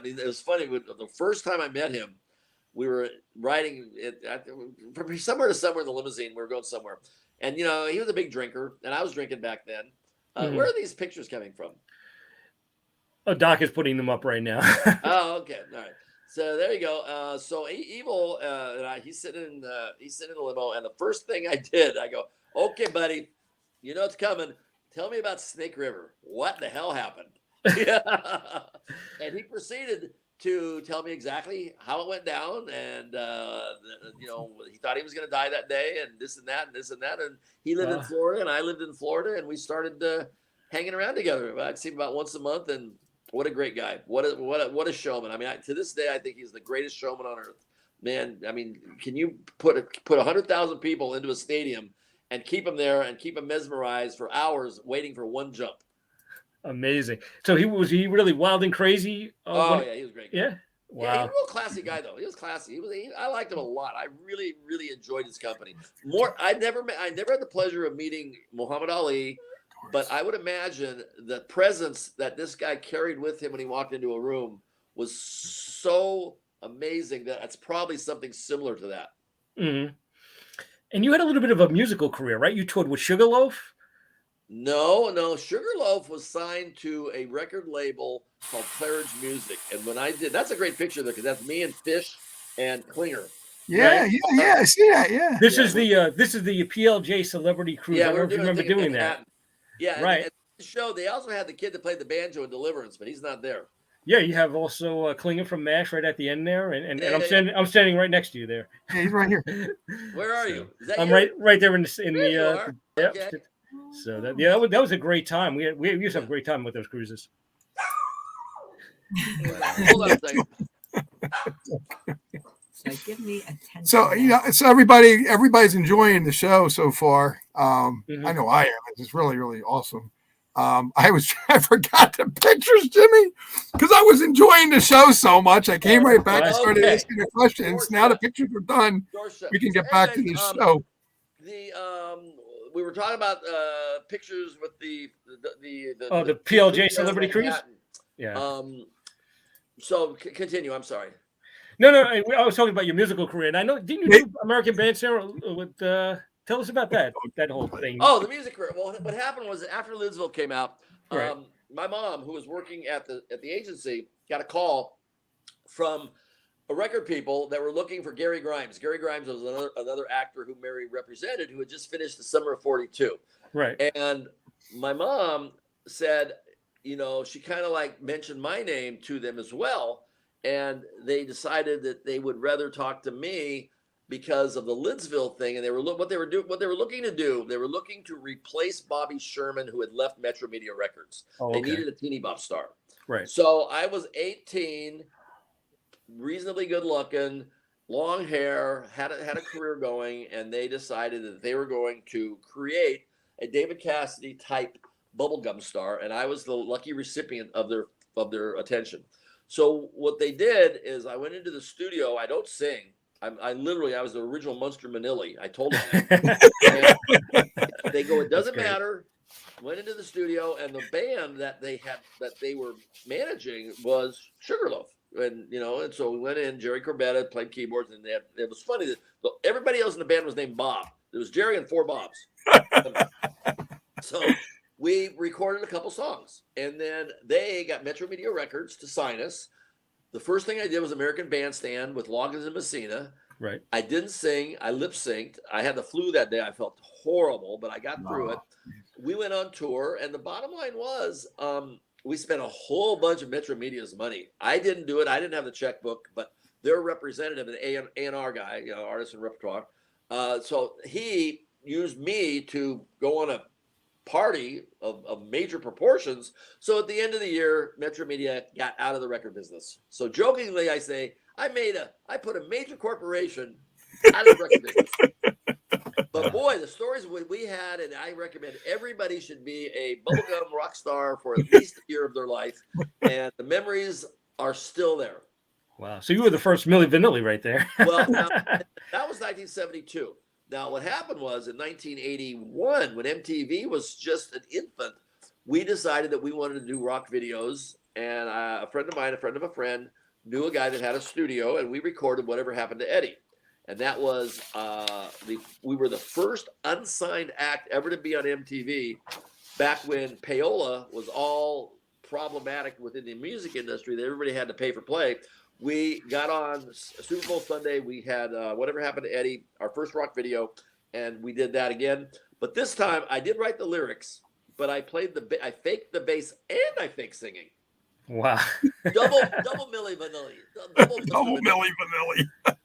mean, it was funny. The first time I met him, we were riding from somewhere to somewhere in the limousine. We were going somewhere, and he was a big drinker, and I was drinking back then. Where are these pictures coming from? Oh, Doc is putting them up right now. Oh, okay, all right. So there you go. So Evil and he's sitting in the limo, and the first thing I did, I go, "Okay, buddy, you know it's coming. Tell me about Snake River. What the hell happened?" And he proceeded to tell me exactly how it went down, and he thought he was going to die that day, and this and that, and this and that. And he lived in Florida, and I lived in Florida, and we started hanging around together. I'd see him about once a month, and what a great guy! What a showman! I mean, to this day, I think he's the greatest showman on earth. Man, I mean, can you put 100,000 people into a stadium and keep them there and keep them mesmerized for hours waiting for one jump? Amazing. So he really wild and crazy? Yeah, he was a great guy. Yeah. Wow. Yeah, he was a real classy guy, though. He was classy. I liked him a lot. I really, really enjoyed his company. I never had the pleasure of meeting Muhammad Ali, but I would imagine the presence that this guy carried with him when he walked into a room was so amazing that it's probably something similar to that. Mm-hmm. And you had a little bit of a musical career, right? You toured with Sugarloaf? No. Sugarloaf was signed to a record label called Claridge Music. And when I did, that's a great picture there because that's me and Fish and Klinger. Yeah, right? yeah, I see that. Yeah. This is the PLJ Celebrity Cruise. Yeah, I don't know if you remember doing that. Yeah, right. And the show, they also had the kid that played the banjo in Deliverance, but he's not there. Yeah, you have also Klinger from MASH right at the end there, and I'm standing right next to you there. Yeah, he's right here. Where are you? Is that I'm you? right there in the. Yep. Okay. So that was a great time. We used to have a great time with those cruises. Hold on a second. So give me attention. So everybody's enjoying the show so far. I know I am. It's really, really awesome. I forgot the pictures, Jimmy, because I was enjoying the show so much. I came right back and started asking the questions. Now the pictures are done. We can get back to the show. We were talking about pictures with the PLJ Celebrity Cruise. Yeah. So continue. I'm sorry. No. I was talking about your musical career, and I know didn't you do American Bandstand with? Tell us about that whole thing. Oh, the music career. Well, what happened was after Lidsville came out, right. My mom, who was working at the agency, got a call from a record people that were looking for Gary Grimes. Gary Grimes was another actor who Mary represented, who had just finished the Summer of 42. Right. And my mom said, she kind of like mentioned my name to them as well. And they decided that they would rather talk to me because of the Lidsville thing. And what they were looking to do, they were looking to replace Bobby Sherman, who had left Metro Media Records. Oh, okay. They needed a teeny bop star. Right. So I was 18, reasonably good looking, long hair, had a career going, and they decided that they were going to create a David Cassidy type bubblegum star, and I was the lucky recipient of their attention. So what they did is I went into the studio. I don't sing. I was the original Munster Manili. I told them that. They go, it doesn't matter. Went into the studio, and the band that they were managing was Sugarloaf. And and so we went in. Jerry Corbetta played keyboards, and it was funny that everybody else in the band was named Bob. There was Jerry and 4 Bobs. So we recorded a couple songs, and then they got Metro Media Records to sign us. The first thing I did was American Bandstand with Loggins and Messina. Right. I didn't sing. I lip synced. I had the flu that day. I felt horrible, but I got through it. We went on tour, and the bottom line was we spent a whole bunch of Metro Media's money. I didn't do it. I didn't have the checkbook, but their representative, an A&R guy, artist and repertoire. So he used me to go on a party of major proportions. So at the end of the year, Metro Media got out of the record business. So jokingly, I say, I put a major corporation out of record business. But boy, the stories we had, and I recommend everybody should be a bubblegum rock star for at least a year of their life. And the memories are still there. Wow. So you were the first Milli Vanilli right there. Well, now, that was 1972. Now, what happened was in 1981, when MTV was just an infant, we decided that we wanted to do rock videos. And a friend of mine, a friend of a friend, knew a guy that had a studio, and we recorded Whatever Happened to Eddie. And that was, we were the first unsigned act ever to be on MTV back when payola was all problematic within the music industry, that everybody had to pay for play. We got on Super Bowl Sunday. We had Whatever Happened to Eddie, our first rock video, and we did that again. But this time, I did write the lyrics, but I faked the bass and I faked singing. Wow. double Milli Vanilli. Double Milli Vanilli.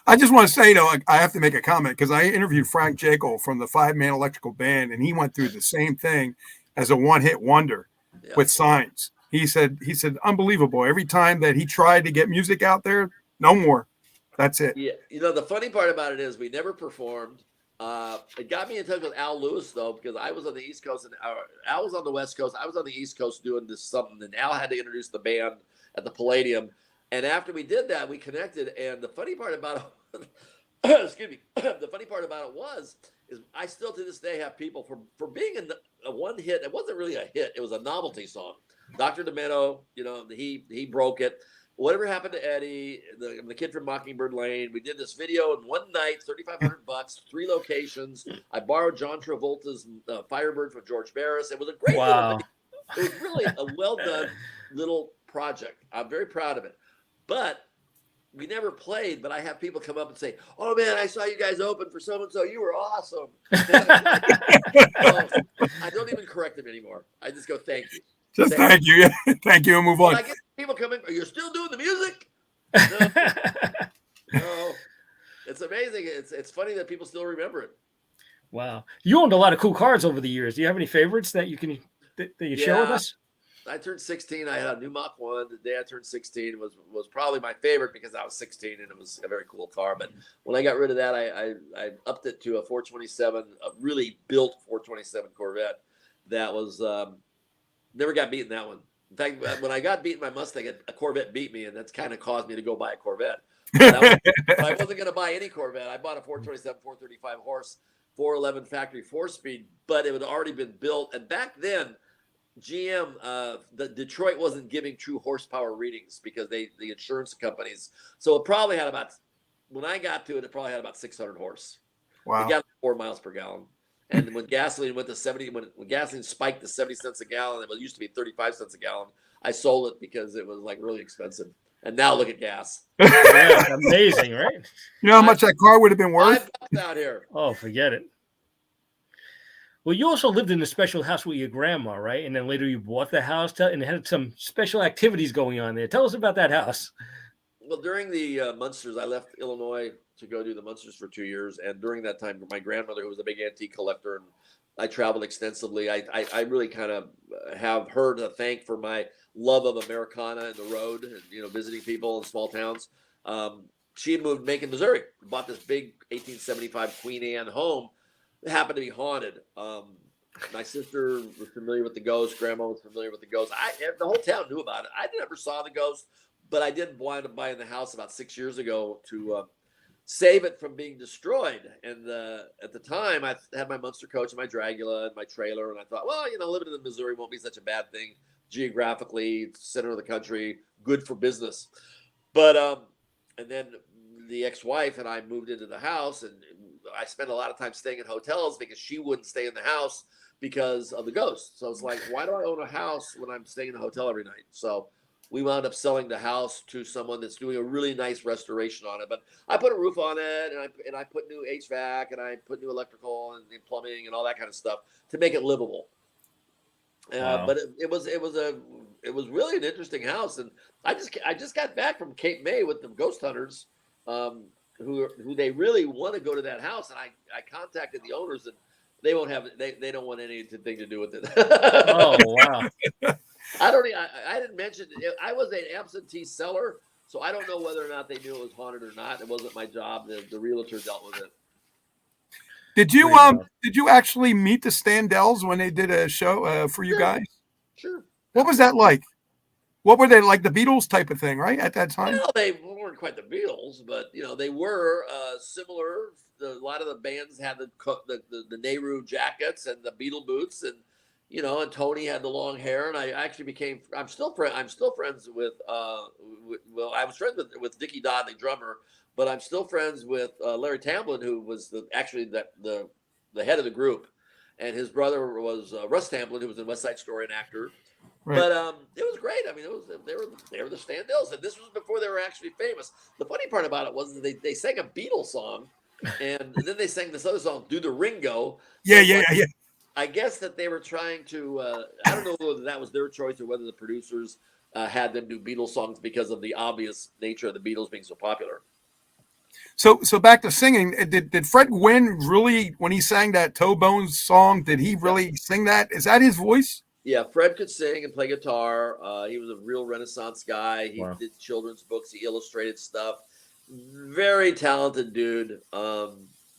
I just want to say, though, I have to make a comment because I interviewed Frank Jekyll from the 5-Man Electrical Band, and he went through the same thing as a one-hit wonder with Signs. He said, unbelievable. Every time that he tried to get music out there, no more. That's it. Yeah. You know, the funny part about it is we never performed. It got me in touch with Al Lewis, though, because I was on the East Coast and Al was on the West Coast. I was on the East Coast doing this something, and Al had to introduce the band at the Palladium. And after we did that, we connected. And the funny part about it, excuse me, the funny part about it is I still to this day have people for being in a one hit. It wasn't really a hit. It was a novelty song. Dr. Demento, you know, he broke it. Whatever Happened to Eddie, the Kid from Mockingbird Lane. We did this video in one night, $3,500, 3 locations. I borrowed John Travolta's Firebird from George Barris. It was a great little video. It was really a well done little project. I'm very proud of it. But we never played, but I have people come up and say, "Oh man, I saw you guys open for so-and-so. You were awesome." So I don't even correct them anymore. I just go, "Thank you." Just thank you. Thank you, and move on. I get people coming, "Are you still doing the music?" No. It's amazing. It's funny that people still remember it. Wow. You owned a lot of cool cars over the years. Do you have any favorites that you can share with us? I turned 16. I had a new Mach 1. The day I turned 16 was probably my favorite because I was 16 and it was a very cool car. But when I got rid of that, I upped it to a 427, a really built 427 Corvette that was never got beaten that one. In fact, when I got beaten my Mustang, a Corvette beat me, and that's kind of caused me to go buy a Corvette. But I wasn't going to buy any Corvette. I bought a 427, 435 horse, 411 factory 4-speed, but it had already been built. And back then, GM, the Detroit wasn't giving true horsepower readings because the insurance companies. So it probably had when I got to it, it probably had about 600 horse. Wow. It got 4 miles per gallon. And when gasoline went to 70, when gasoline spiked to 70 cents a gallon, it used to be 35 cents a gallon. I sold it because it was like really expensive. And now look at gas. Yeah, amazing, right? You know how much that car would have been worth? Out here. Oh, forget it. Well, you also lived in a special house with your grandma, right? And then later you bought the house and had some special activities going on there. Tell us about that house. Well, during the Munsters, I left Illinois to go do the Munsters for 2 years. And during that time, my grandmother, who was a big antique collector, and I traveled extensively. I really kind of have her to thank for my love of Americana and the road and, you know, visiting people in small towns. She had moved to Macon, Missouri, bought this big 1875 Queen Anne home. It happened to be haunted. My sister was familiar with the ghost. Grandma was familiar with the ghost. The whole town knew about it. I never saw the ghost, but I did wind up buying the house about 6 years ago to save it from being destroyed. And at the time, I had my Munster coach and my Dragula and my trailer, and I thought, well, you know, living in Missouri won't be such a bad thing geographically, center of the country, good for business. But and then the ex-wife and I moved into the house, and I spent a lot of time staying in hotels because she wouldn't stay in the house because of the ghost. So it's like, why do I own a house when I'm staying in a hotel every night? So we wound up selling the house to someone that's doing a really nice restoration on it. But I put a roof on it, and I put new HVAC, and I put new electrical and plumbing and all that kind of stuff to make it livable. Wow. But it was really an interesting house, and I just got back from Cape May with the ghost hunters, who they really want to go to that house, and I contacted the owners, and they won't have they don't want anything to do with it. Oh wow! I didn't mention I was an absentee seller So I don't know whether or not they knew it was haunted or not. It wasn't my job. The realtor dealt with it. Did you actually meet the Standells when they did a show for you guys? Sure. What was that like? What were they like, the Beatles type of thing, right? At that time? Well, they weren't quite the Beatles, but they were similar. A lot of the bands had the Nehru jackets and the Beatle boots, and and Tony had the long hair. And I actually I'm still friends with. Well, I was friends with Dickie Dodd, the drummer, but I'm still friends with Larry Tamblyn, who was the head of the group, and his brother was Russ Tamblyn, who was in West Side Story, an actor. Right. But it was great. I mean, they were the Standells, and this was before they were actually famous. The funny part about it was that they sang a Beatles song, and then they sang this other song, "Do the Ringo." Yeah. I guess that they were trying to. I don't know whether that was their choice or whether the producers had them do Beatles songs because of the obvious nature of the Beatles being so popular. So back to singing. Did Fred Gwynne really, when he sang that Toe Bones song, did he really sing that? Is that his voice? Yeah, Fred could sing and play guitar. He was a real Renaissance guy. He did children's books. He illustrated stuff. Very talented dude.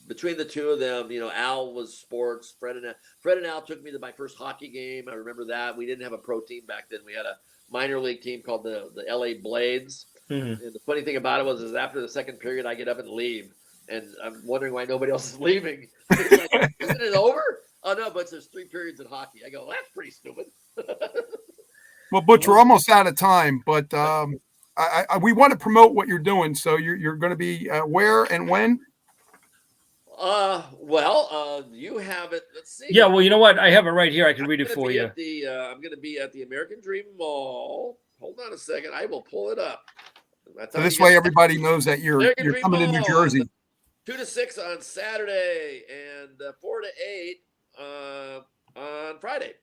Between the two of them, Al was sports. Fred and Al took me to my first hockey game. I remember that. We didn't have a pro team back then. We had a minor league team called the LA Blades. Mm-hmm. And the funny thing about it was after the second period, I get up and leave. And I'm wondering why nobody else is leaving. It's like, isn't it over? Oh, no, but there's 3 periods in hockey. I go, that's pretty stupid. Well, Butch, we're almost out of time, but we want to promote what you're doing. So you're going to be where and when? You have it. Let's see. Yeah, well, you know what? I have it right here. I can read it for you. I'm going to be at the American Dream Mall. Hold on a second. I will pull it up. So this way everybody knows that you're coming to New Jersey. 2 to 6 on Saturday and 4 to 8 on Friday.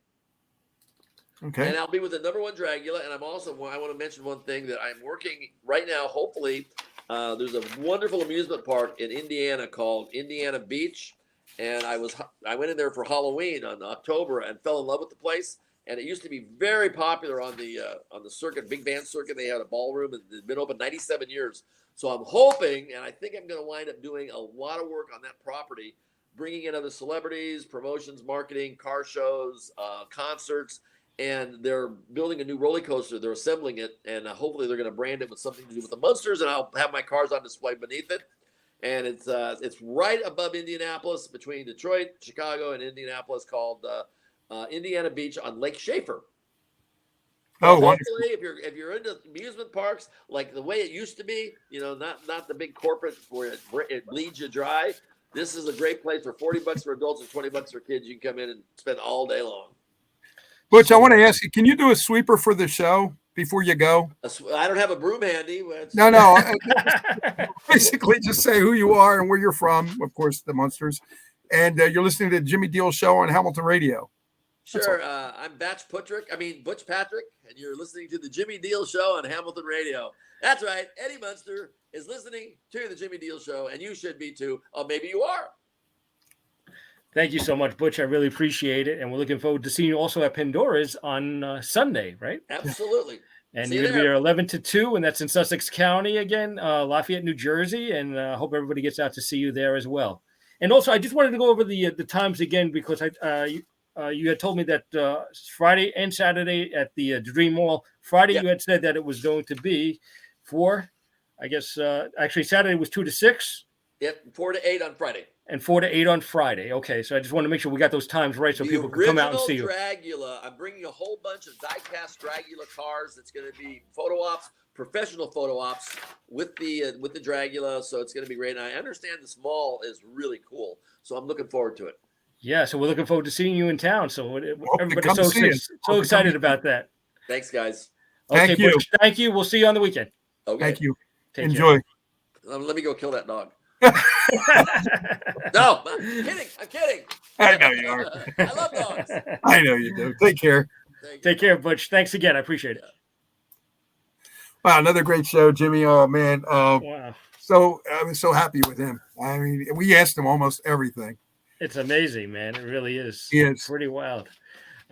Okay. And I'll be with the #1 Dragula. And I want to mention one thing that I'm working right now. Hopefully, there's a wonderful amusement park in Indiana called Indiana Beach. And I went in there for Halloween on October and fell in love with the place. And it used to be very popular on the circuit, big band circuit. They had a ballroom and it's been open 97 years. So I'm hoping, and I think I'm going to wind up doing a lot of work on that property, bringing in other celebrities, promotions, marketing, car shows, concerts, and they're building a new roller coaster. They're assembling it, and hopefully they're going to brand it with something to do with the Munsters, and I'll have my cars on display beneath it. And it's right above Indianapolis, between Detroit, Chicago, and Indianapolis, called Indiana Beach on Lake Schaefer. Oh, hopefully, if you're into amusement parks like the way it used to be, not the big corporate where it bleeds you dry. This is a great place for $40 for adults and $20 for kids. You can come in and spend all day long. Butch, I want to ask you, can you do a sweeper for the show before you go? I don't have a broom handy. No. Basically, just say who you are and where you're from. Of course, the Munsters. And you're listening to the Jimmy Deal Show on Hamilton Radio. Sure. I'm Butch Patrick, and you're listening to the Jimmy Deal Show on Hamilton Radio. That's right. Eddie Munster is listening to the Jimmy Deal Show, and you should be too. Or maybe you are. Thank you so much, Butch. I really appreciate it. And we're looking forward to seeing you also at Pandora's on Sunday, right? Absolutely. And you're going to be there 11 to 2, and that's in Sussex County again, Lafayette, New Jersey. And I hope everybody gets out to see you there as well. And also, I just wanted to go over the times again, because you had told me that Friday and Saturday at the Dream Mall. Friday, You had said that it was going to be actually Saturday was 2 to 6. Yep, 4 to 8 on Friday. And 4 to 8 on Friday. Okay, so I just want to make sure we got those times right so people can come out and see you. Dragula. I'm bringing a whole bunch of die-cast Dragula cars. It's going to be photo ops, professional photo ops with the Dragula. So it's going to be great. And I understand this mall is really cool. So I'm looking forward to it. Yeah, so we're looking forward to seeing you in town. So everybody's so excited about that. Thanks, guys. Okay, Butch, thank you. We'll see you on the weekend. Okay. Thank you. Enjoy. Let me go kill that dog. No, I'm kidding. I know you are. I love dogs. I know you do. Take care. Take care, Butch. Thanks again. I appreciate it. Wow, another great show, Jimmy. Oh man. Wow. So I was so happy with him. I mean, we asked him almost everything. It's amazing, man. It really is. It's pretty wild.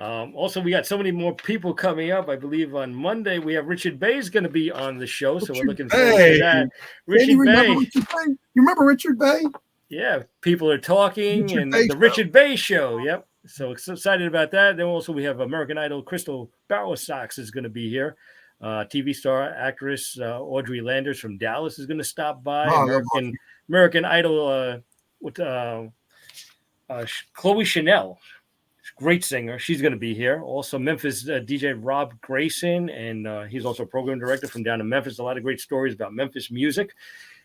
Also, we got so many more people coming up. I believe on Monday we have Richard Bay's going to be on the show, so we're looking forward to that. Richard Bay. You remember Richard Bay? Yeah, people are talking, Richard and Bay the show. Richard Bay Show. Yep, so excited about that. Then also we have American Idol Crystal Bowersox is going to be here. TV star actress Audrey Landers from Dallas is going to stop by. American Idol with Chloe Chanel. Great singer. She's going to be here. Also, Memphis DJ Rob Grayson, and he's also a program director from down in Memphis. A lot of great stories about Memphis music.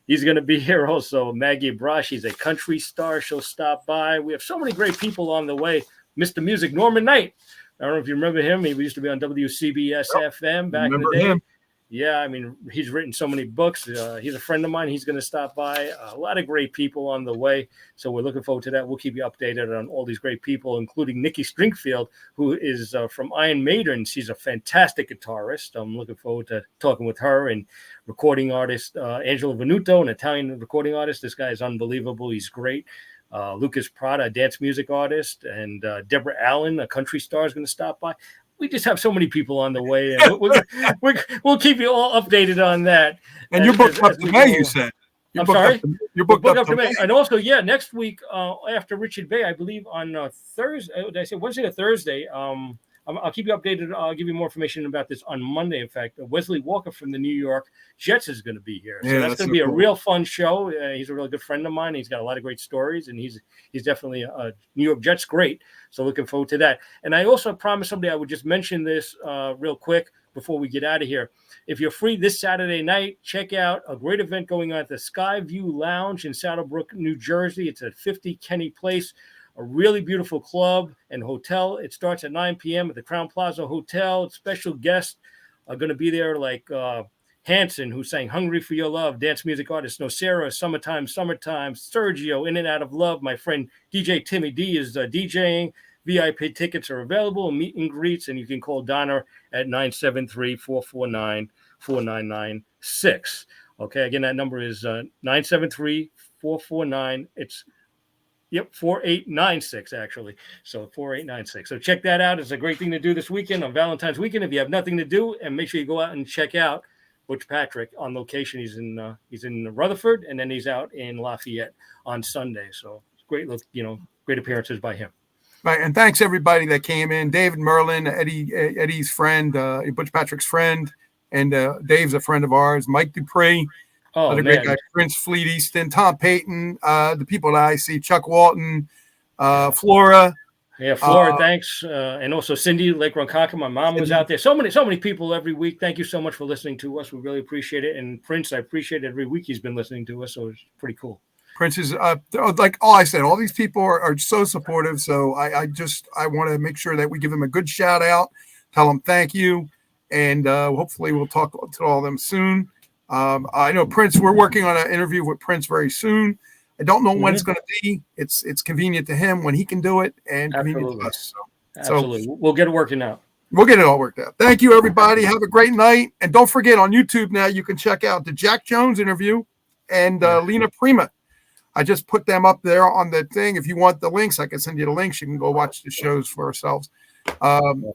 He's going to be here also. Maggie Brosh, she's a country star. She'll stop by. We have so many great people on the way. Mr. Music, Norman Knight. I don't know if you remember him. He used to be on WCBS FM back in the day. Him. Yeah, I mean, he's written so many books. He's a friend of mine. He's going to stop by. A lot of great people on the way. So we're looking forward to that. We'll keep you updated on all these great people, including Nikki Stringfield, who is from Iron Maiden. She's a fantastic guitarist. I'm looking forward to talking with her, and recording artist Angelo Venuto, an Italian recording artist. This guy is unbelievable. He's great. Lucas Prada, a dance music artist, and Deborah Allen, a country star, is going to stop by. We just have so many people on the way, and we'll keep you all updated on that. And you're booked up to May, you said. I'm sorry? You're booked up to May. And also, yeah, next week after Richard Bay, I believe on Thursday, did I say Wednesday or Thursday? I'll keep you updated. I'll give you more information about this on Monday. In fact, Wesley Walker from the New York Jets is going to be here. So that's going to be a real fun show. He's a real good friend of mine. He's got a lot of great stories, and he's definitely a New York Jets great. So looking forward to that. And I also promised somebody I would just mention this real quick before we get out of here. If you're free this Saturday night, check out a great event going on at the Skyview Lounge in Saddlebrook, New Jersey. It's at 50 Kenny Place. A really beautiful club and hotel. It starts at 9 p.m. at the Crown Plaza Hotel. Special guests are going to be there, like Hanson, who sang Hungry for Your Love, dance music artist Nocera, Summertime, Sergio, In and Out of Love. My friend DJ Timmy D is DJing. VIP tickets are available, meet and greets, and you can call Donna at 973-449-4996. Okay, again, that number is 973-449. It's 4896 actually. So 4896. So check that out. It's a great thing to do this weekend on Valentine's weekend if you have nothing to do, and make sure you go out and check out Butch Patrick on location. He's in Rutherford, and then he's out in Lafayette on Sunday. So great great appearances by him. Right, and thanks everybody that came in. David Merlin, Eddie's friend, Butch Patrick's friend, and Dave's a friend of ours. Mike Dupree. Other great guys, Prince Fleet Easton, Tom Payton, the people that I see, Chuck Walton, Flora. Yeah, Flora, thanks. And also Cindy, Lake Ronkonkoma. My mom was out there. So many people every week. Thank you so much for listening to us. We really appreciate it. And Prince, I appreciate it every week he's been listening to us. So it's pretty cool. Prince is like all I said, all these people are so supportive. So I want to make sure that we give them a good shout out, tell them thank you. And hopefully we'll talk to all of them soon. I know Prince, we're working on an interview with Prince very soon. I don't know when it's going to be. It's convenient to him when he can do it, and convenient to us. Absolutely. We'll get it working out. We'll get it all worked out. Thank you, everybody. Have a great night. And don't forget, on YouTube now, you can check out the Jack Jones interview and Lena Prima. I just put them up there on the thing. If you want the links, I can send you the links. You can go watch the shows for ourselves. And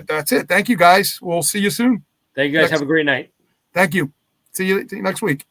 that's it. Thank you, guys. We'll see you soon. Thank you, guys. Have a great night. Thank you. See you next week.